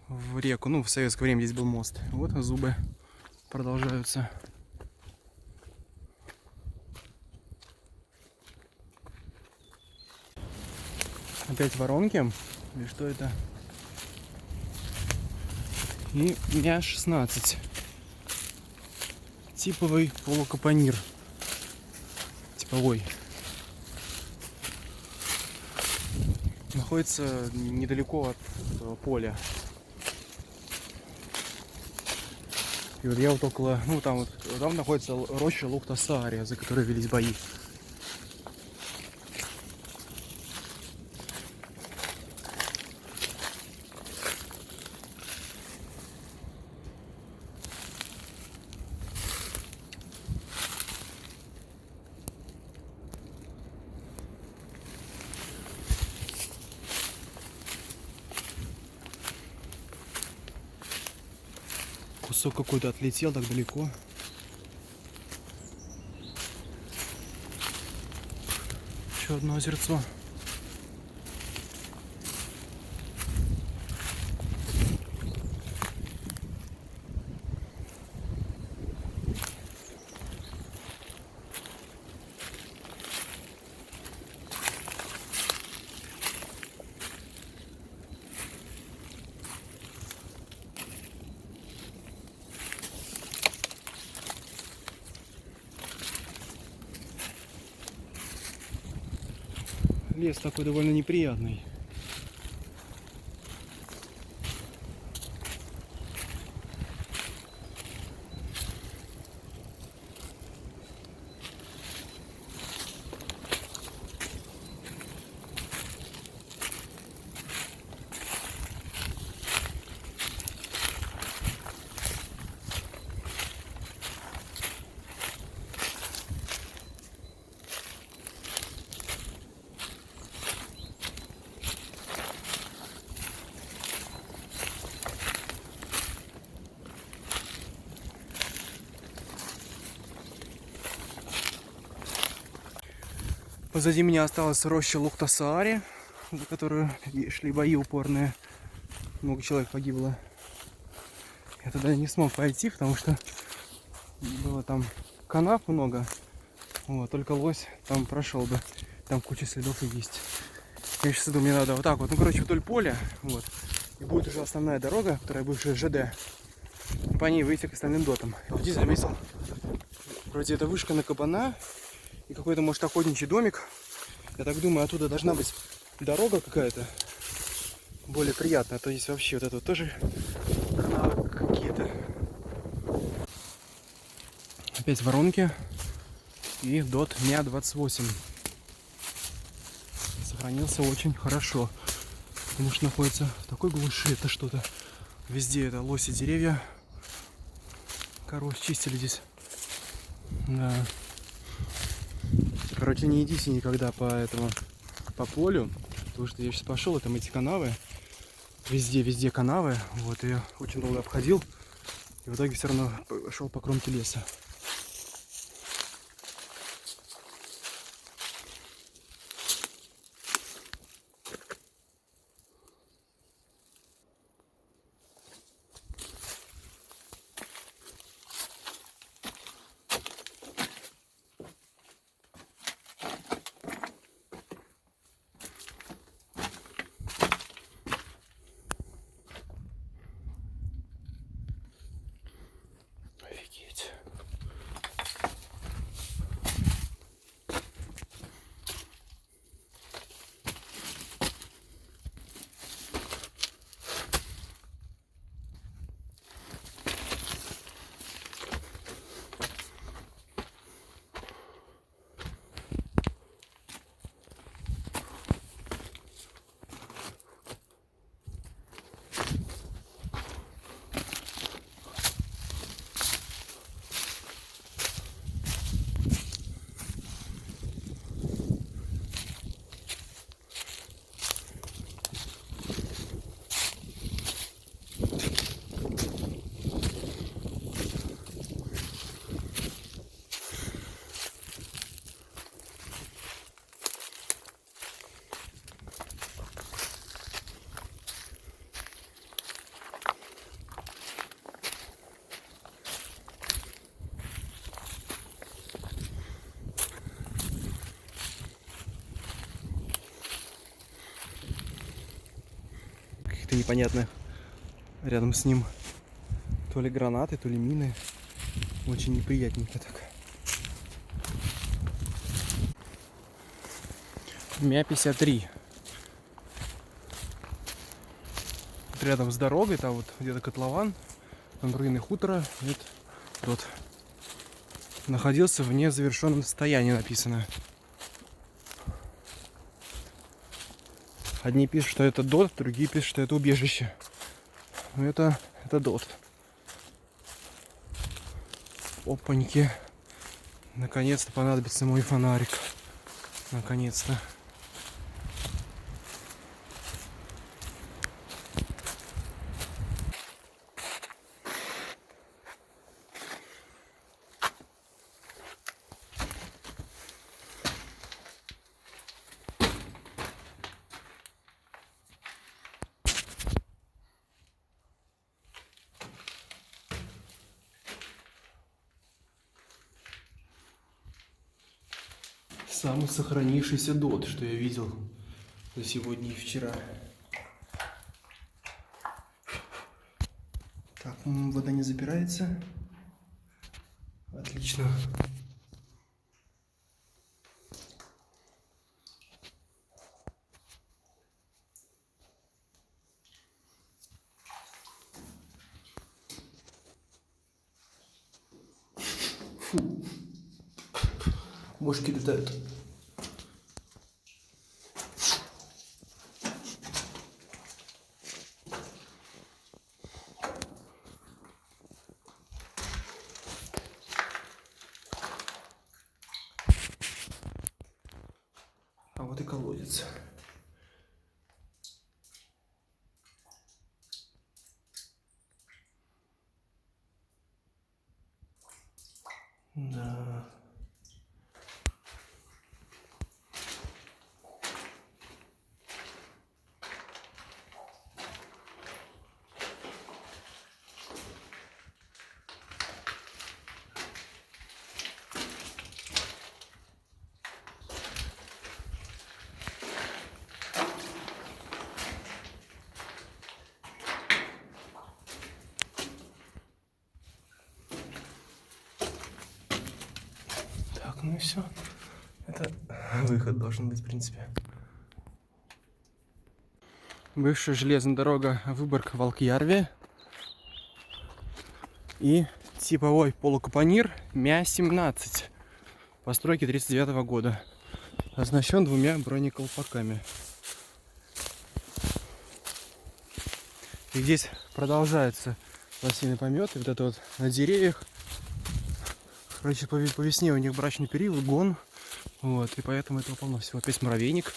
в реку. Ну, в советское время здесь был мост. Вот зубы продолжаются. Опять воронки. Или что это? И Мя-16. Типовый полукапонир. Типовой. Находится недалеко от этого поля. И вот я вот около, ну там находится роща Лухта-Саария, за которой велись бои. Кусок какой-то отлетел так далеко. Еще одно озерцо. Лес такой довольно неприятный. Позади меня осталась роща Лухта-Саари, за которую шли бои упорные. Много человек погибло. Я туда не смог пойти, потому что было там канав много. Вот, только лось там прошел бы. Там куча следов и есть. Я сейчас иду, мне надо вот так вот, ну короче, вдоль поля. Вот. И будет уже основная дорога, которая бывшая ЖД. По ней выйти к остальным дотам. Я вот здесь заметил. Вроде это вышка на кабана. И какой-то, может, охотничий домик. Я так думаю, оттуда должна быть дорога какая-то более приятная. А то здесь вообще вот это вот тоже канавы какие-то. Опять воронки. И дот Мя-28. Сохранился очень хорошо. Потому что находится в такой глуши. Это что-то. Везде это лоси, деревья. Коров чистили здесь. Да. Короче, не идите никогда по полю, потому что я сейчас пошел, и там эти канавы, везде канавы, вот, и я очень долго обходил, и в итоге все равно шел по кромке леса. каких-то непонятных рядом с ним. То ли гранаты, то ли мины. Очень неприятненько так. Мя-53. Вот рядом с дорогой, там вот где-то котлован, там руины хутора. Это тот. Находился в незавершенном состоянии, написано. Одни пишут, что это ДОТ, другие пишут, что это убежище. Но это ДОТ. Опаньки. Наконец-то понадобится мой фонарик. Наконец-то. Самый сохранившийся ДОТ, что я видел за сегодня и вчера. Так, вода не запирается. Отлично. Фу. Мошки летают. А вот и колодец. Да. Так, ну и все. Это выход должен быть, в принципе. Бывшая железная дорога Выборг-Волкьярве и типовой полукапонир Мя-17 постройки 1939 года, оснащен 2 бронеколпаками. И здесь продолжается лосиный помет, и вот это вот на деревьях. Короче, по весне у них брачный период, гон, вот, и поэтому этого полно всего. Опять муравейник.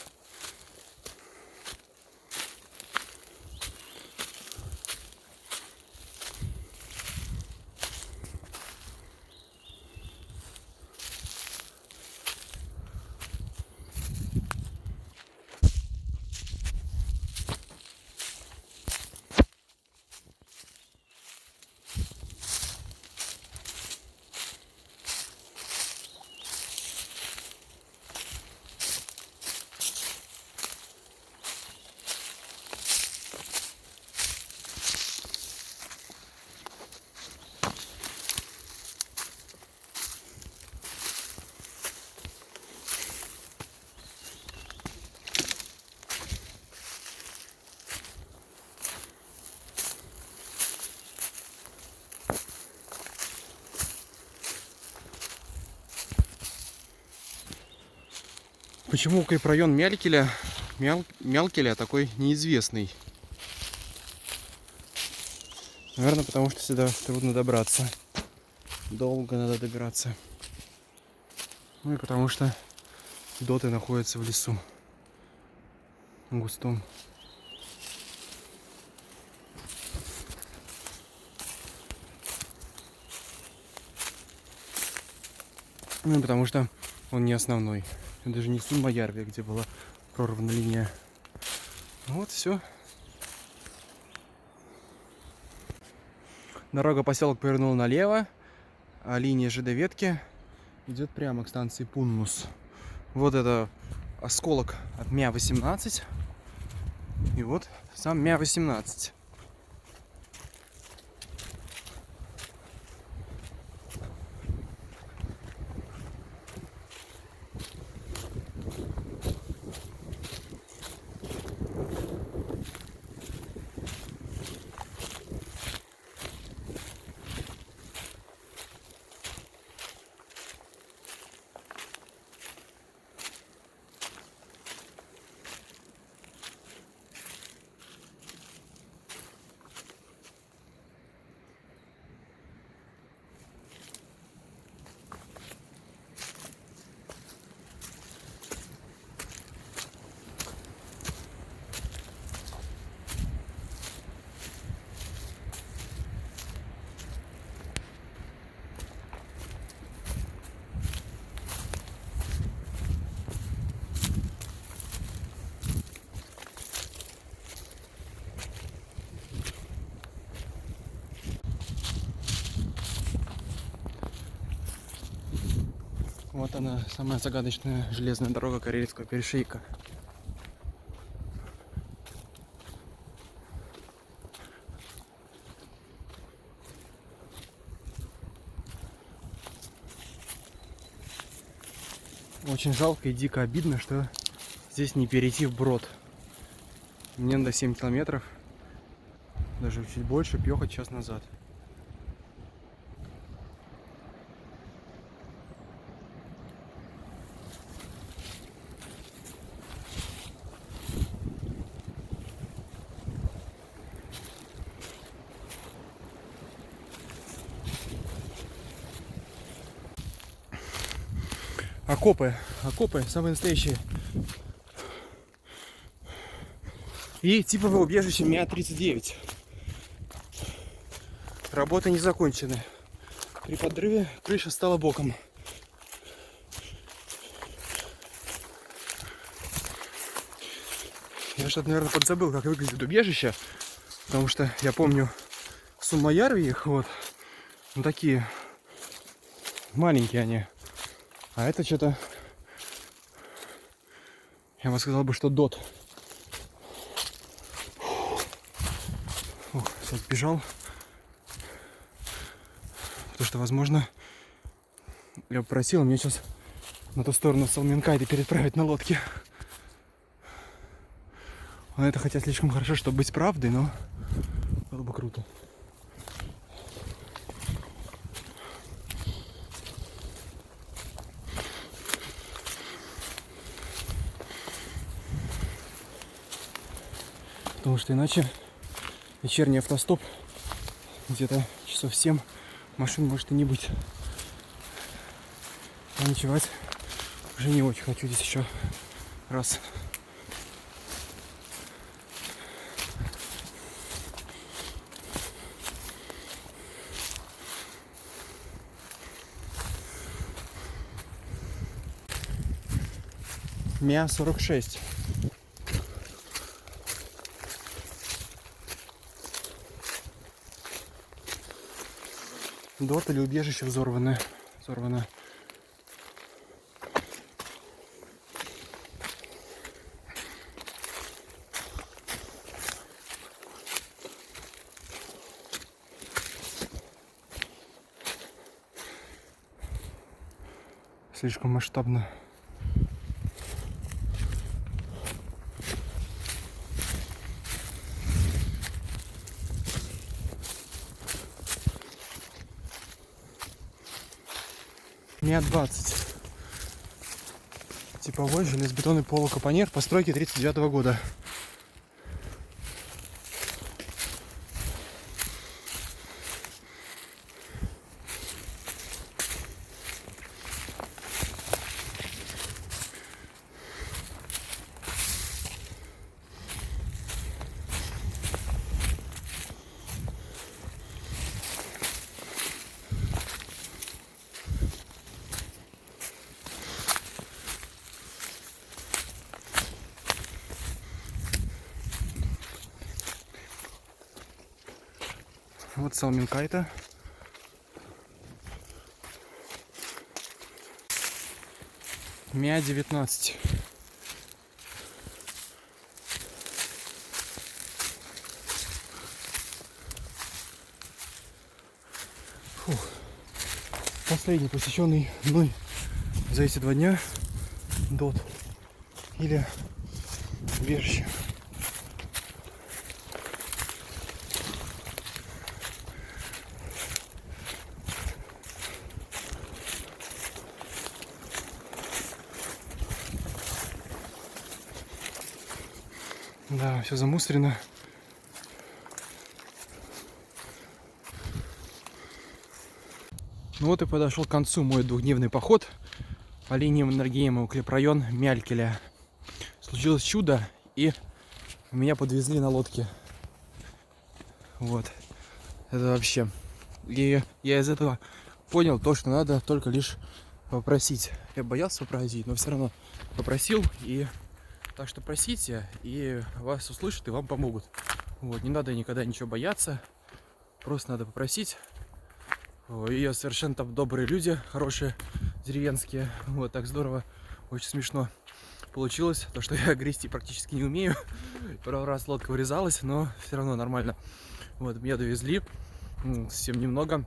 Почему укрепрайон Мялькеля такой неизвестный? Наверное, потому что сюда трудно добраться. Долго надо добираться. Ну и потому что доты находятся в лесу густом. Ну и потому что он не основной. Даже не Сумма-Ярве, где была прорвана линия. Вот все. Дорога поселок повернула налево, а линия ЖД-ветки идет прямо к станции Пуннус. Вот это осколок от Мя-18. И вот сам Мя-18. Вот она, самая загадочная железная дорога Карельского перешейка. Очень жалко и дико обидно, что здесь не перейти вброд. Мне надо 7 километров, даже чуть больше, ехать час назад. Окопы самые настоящие. И типовое убежище Мя-39. Работы не закончены. При подрыве крыша стала боком. Я что-то, наверное, подзабыл, как выглядит убежище. Потому что я помню в Суммаярве их, вот. Ну, такие маленькие они. А это что-то, я бы сказал, что дот. Ох, сейчас бежал. Потому что, возможно, я попросил меня сейчас на ту сторону Салминкайты переправить на лодке. А это хотя слишком хорошо, чтобы быть правдой, но было бы круто. Потому что иначе вечерний автостоп где-то часов 7 машин может и не быть. А ночевать уже не очень хочу здесь еще раз. Мя-46. Дот или убежище взорванное. Слишком масштабно. Мя-20. Типовой железобетонный полукапонир постройки 1939 года. Вот Салминкайта. Мя-19. последний посещенный мной за эти 2 дня дот или убежище. Да, все замусорено. Ну вот и подошел к концу мой 2-дневный поход по линии Маннергейма, укрепрайон Мялькеля. Случилось чудо, и меня подвезли на лодке. Вот. Это вообще. И я из этого понял то, что надо только лишь попросить. Я боялся попросить, но все равно попросил. И так что просите, и вас услышат, и вам помогут. Вот. Не надо никогда ничего бояться. Просто надо попросить. И совершенно там добрые люди, хорошие, деревенские. Вот, так здорово, очень смешно получилось. То, что я грести практически не умею. Пару раз лодка вырезалась, но все равно нормально. Вот, меня довезли совсем немного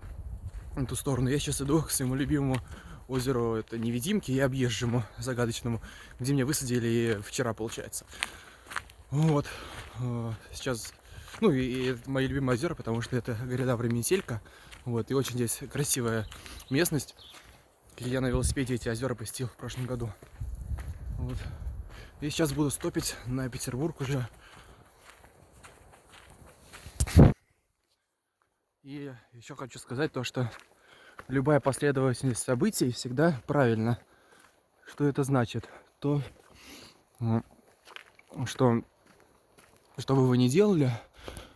на ту сторону. Я сейчас иду к своему любимому озеру, это Невидимки, и объезжему, загадочному, где меня высадили вчера, получается. Вот, сейчас... Ну и это мои любимые озера, потому что это гряда Времетелька. Вот, и очень здесь красивая местность. Я на велосипеде эти озера посетил в прошлом году. Вот. И сейчас буду стопить на Петербург уже. И еще хочу сказать то, что любая последовательность событий всегда правильна. Что это значит? То, что бы вы ни делали,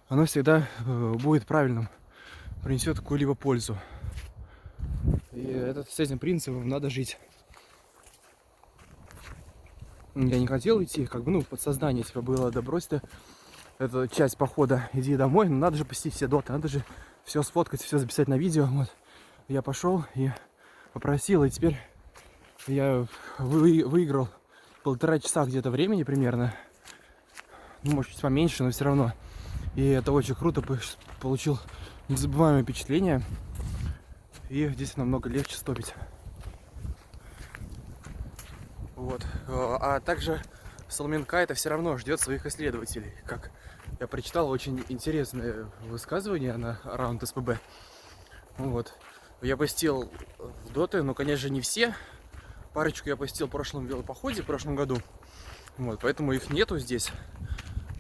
оно всегда будет правильным, принесет какую-либо пользу. И с этим принципом надо жить. Я не хотел идти, как бы, в подсознании типа было, да брось ты эту часть похода, иди домой, но надо же посетить все доты, надо же все сфоткать, все записать на видео. Вот. Я пошел и попросил, и теперь я выиграл 1,5 часа где-то времени примерно. Ну, может, чуть поменьше, но все равно. И это очень круто, получил незабываемое впечатление. И здесь намного легче стопить. Вот. А также Соломинка это все равно ждет своих исследователей. Как я прочитал очень интересное высказывание на Раунд СПБ. Вот. Я посетил доты, но, конечно же, не все. Парочку я посетил в прошлом велопоходе, в прошлом году. Вот, поэтому их нету здесь.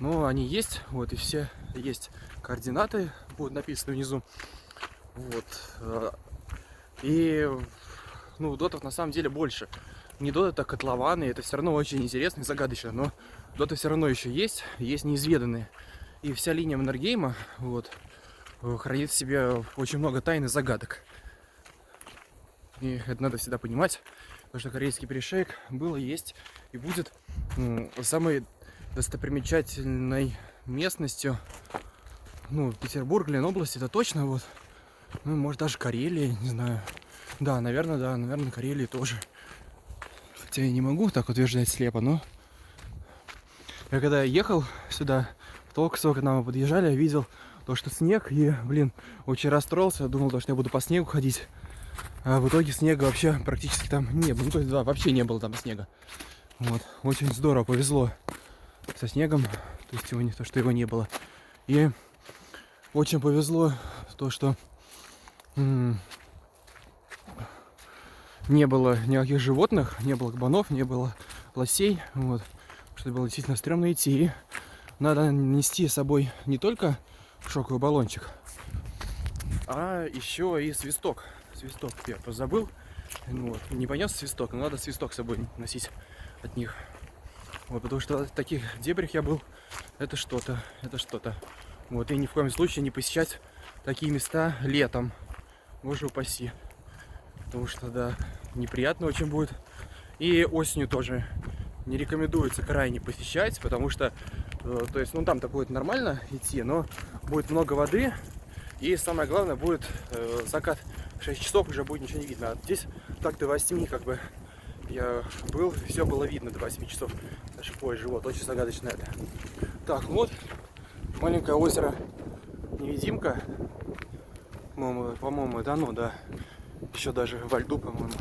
Но они есть. Вот, и все есть координаты, будут написаны внизу. Вот. И, дотов на самом деле больше. Не доты, так котлованы. Это все равно очень интересно и загадочно. Но доты все равно еще есть неизведанные. И вся линия Маннергейма, хранит в себе очень много тайн и загадок. И это надо всегда понимать. Потому что Корейский перешеек было, есть и будет самой достопримечательной местностью. Петербург, Ленобласть, это точно. Вот. Может, даже Карелия, не знаю. Да, наверное, Карелия тоже. Хотя я не могу так утверждать слепо, но... Я когда ехал сюда, только когда мы подъезжали, я видел то, что снег, и, очень расстроился. Думал, что я буду по снегу ходить. А в итоге снега вообще практически там не было. Вообще не было там снега. Вот. Очень здорово, повезло со снегом. То есть что его не было. И очень повезло то, что не было никаких животных, не было кабанов, не было лосей. Вот. Что было действительно стрёмно идти. И надо нести с собой не только шоковый баллончик, а еще и свисток. Свисток я позабыл. Не понес свисток, но надо свисток с собой носить от них. Вот, потому что в таких дебрях я был. Это что-то. Вот, и ни в коем случае не посещать такие места летом. Боже упаси. Потому что, да, неприятно очень будет. И осенью тоже не рекомендуется крайне посещать, потому что, там-то будет нормально идти, но будет много воды. И самое главное, будет закат. 6 часов уже будет ничего не видно. А здесь так до 8 я был, все было видно до 8 часов. Даже позже, очень загадочно это. Так, вот, маленькое озеро Невидимка. По-моему, это оно, да. Еще даже во льду, по-моему.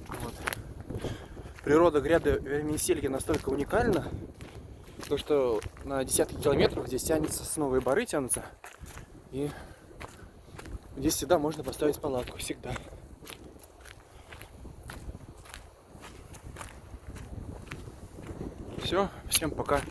Вот. Природа гряды Вермисельги настолько уникальна, то что на десятки километров здесь тянется, сосновые бары тянутся. И здесь всегда можно поставить палатку. Всегда. Все, всем пока.